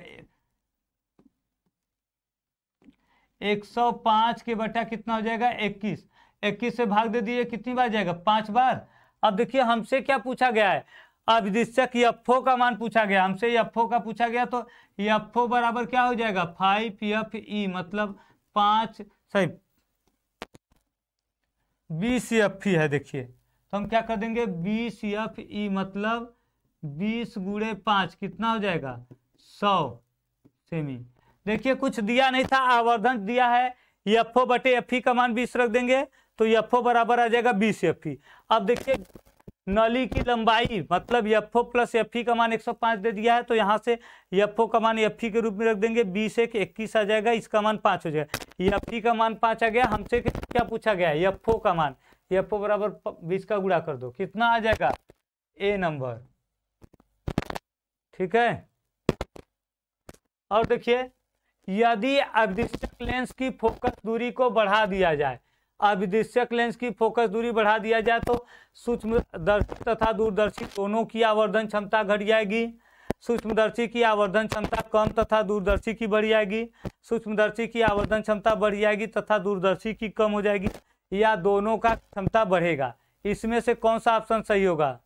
105 के बटा कितना हो जाएगा 21। 21 से भाग दे दिए कितनी बार जाएगा 5 बार। अब देखिए हमसे क्या पूछा गया है, अविदिश्यक एफओ का मान पूछा गया हमसे, एफओ का पूछा गया, तो एफओ बराबर क्या हो जाएगा 5 एफ ई मतलब 5 सही 20 एफ है। देखिए तो हम क्या कर देंगे 20 एफ ई मतलब 20 गुणे 5 कितना हो जाएगा 100 सेमी। देखिए कुछ दिया नहीं था, आवर्धन दिया है, एफओ बटे एफ का मान 20 रख देंगे तो एफओ बराबर आ जाएगा 20 एफ। अब देखिए नली की लंबाई मतलब एफओ प्लस एफ का मान 105 दे दिया है, तो यहाँ से एफओ का मान एफ के रूप में रख देंगे 20 एक 21 आ जाएगा, इसका मान 5 हो जाएगा। एफ का मान 5 आ गया, हमसे क्या पूछा गया है एफओ का मान, एफओ बराबर 20 का गुणा कर दो कितना आ जाएगा ए नंबर। ठीक है। और देखिए यदि अविदिश्यक लेंस की फोकस दूरी को बढ़ा दिया जाए, अविदिश्यक लेंस की फोकस दूरी बढ़ा दिया जाए तो सूक्ष्मदर्शी तथा दूरदर्शी दोनों की आवर्धन क्षमता घट जाएगी। सूक्ष्मदर्शी की आवर्धन क्षमता कम तथा दूरदर्शी की बढ़ जाएगी, सूक्ष्मदर्शी की आवर्धन क्षमता बढ़ जाएगी तथा दूरदर्शी की कम हो जाएगी, या दोनों का क्षमता बढ़ेगा। इसमें से कौन सा ऑप्शन सही होगा।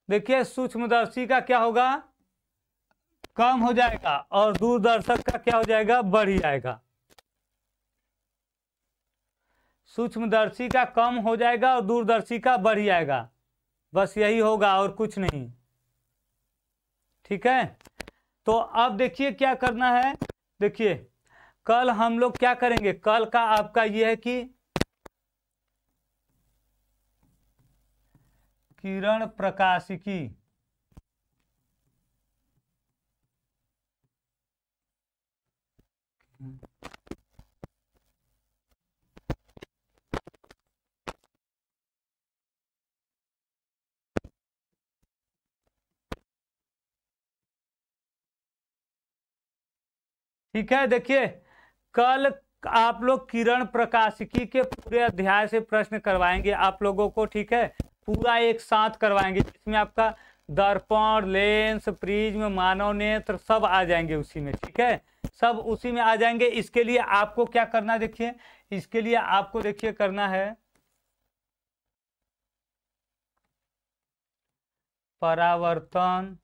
देखिए सूक्ष्मदर्शी का क्या होगा कम हो जाएगा और दूरदर्शक का क्या हो जाएगा बढ़ जाएगा। सूक्ष्मदर्शी का कम हो जाएगा और दूरदर्शी का बढ़ जाएगा, बस यही होगा और कुछ नहीं। ठीक है। तो अब देखिए क्या करना है, देखिए कल हम लोग क्या करेंगे, कल का आपका ये है कि किरण प्रकाशिकी ठीक है। देखिए कल आप लोग किरण प्रकाशिकी के पूरे अध्याय से प्रश्न करवाएंगे आप लोगों को। ठीक है, पूरा एक साथ करवाएंगे जिसमें आपका दर्पण लेंस प्रिज्म मानव नेत्र सब आ जाएंगे उसी में। ठीक है, सब उसी में आ जाएंगे। इसके लिए आपको क्या करना है, देखिए इसके लिए आपको देखिए करना है परावर्तन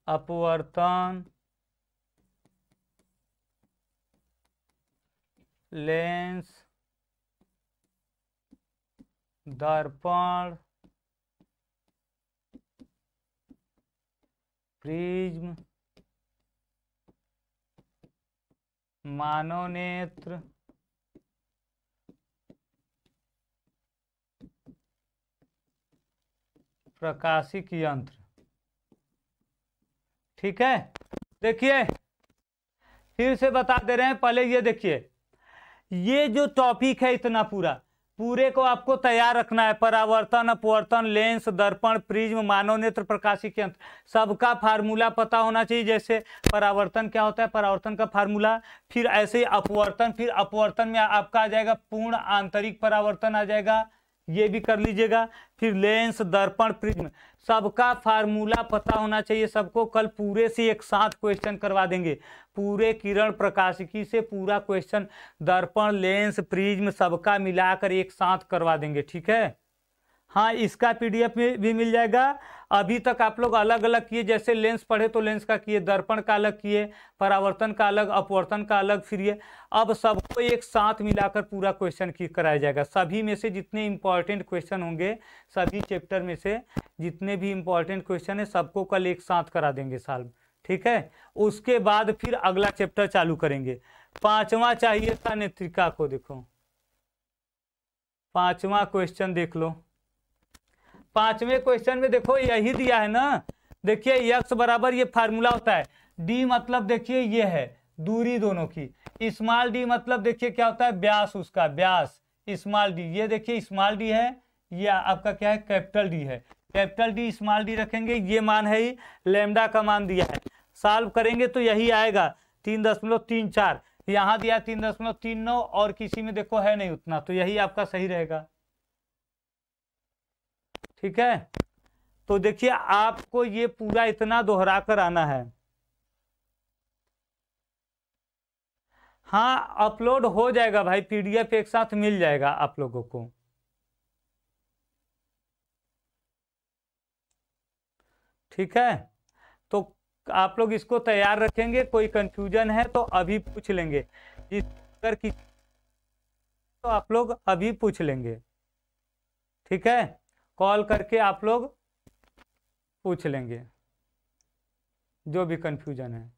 अपवर्तन लेंस दर्पण प्रिज्म मानव नेत्र प्रकाशिक यंत्र, ठीक है, देखिए फिर से बता दे रहे हैं। पहले ये देखिए, ये जो टॉपिक है इतना पूरे को आपको तैयार रखना है। परावर्तन, अपवर्तन, लेंस, दर्पण, प्रिज्म, मानव नेत्र, प्रकाशिकी के अंत, सबका फार्मूला पता होना चाहिए। जैसे परावर्तन क्या होता है, परावर्तन का फार्मूला। फिर ऐसे ही अपवर्तन, फिर अपवर्तन में आपका आ जाएगा पूर्ण आंतरिक परावर्तन आ जाएगा, ये भी कर लीजिएगा। फिर लेंस, दर्पण, प्रिज्म, सबका फार्मूला पता होना चाहिए सबको। कल पूरे से एक साथ क्वेश्चन करवा देंगे, पूरे किरण प्रकाशिकी से पूरा क्वेश्चन, दर्पण, लेंस, प्रिज्म सबका मिलाकर एक साथ करवा देंगे, ठीक है। हाँ, इसका पीडीएफ में भी मिल जाएगा। अभी तक आप लोग अलग अलग किए, जैसे लेंस पढ़े तो लेंस का किए, दर्पण का अलग किए, परावर्तन का अलग, अपवर्तन का अलग, फिर ये अब सबको एक साथ मिलाकर पूरा क्वेश्चन की कराया जाएगा। सभी में से जितने इंपॉर्टेंट क्वेश्चन होंगे, सभी चैप्टर में से जितने भी इंपॉर्टेंट क्वेश्चन है सबको कल एक साथ करा देंगे सॉल्व, ठीक है। उसके बाद फिर अगला चैप्टर चालू करेंगे। 5वां चाहिए था नेत्रिका को, देखो 5वां क्वेश्चन देख लो। 5वें क्वेश्चन में देखो यही दिया है ना, देखिए x बराबर ये फार्मूला होता है, d मतलब देखिए ये है दूरी दोनों की, स्मॉल d मतलब देखिए क्या होता है, व्यास, उसका व्यास स्मॉल d, ये देखिए स्मॉल d है, ये आपका क्या है, कैपिटल d है। कैपिटल D स्मॉल d रखेंगे, ये मान है ही, लैम्डा का मान दिया है। सॉल्व करेंगे तो यही आएगा 3.34, यहाँ दिया 3.39, और किसी में देखो है नहीं उतना, तो यही आपका सही रहेगा, ठीक है। तो देखिए आपको ये पूरा इतना दोहरा कर आना है। हाँ, अपलोड हो जाएगा भाई, पीडीएफ एक साथ मिल जाएगा आप लोगों को, ठीक है। तो आप लोग इसको तैयार रखेंगे, कोई कंफ्यूजन है तो अभी पूछ लेंगे, अगर की तो आप लोग अभी पूछ लेंगे, ठीक है। कॉल करके आप लोग पूछ लेंगे जो भी कंफ्यूजन है।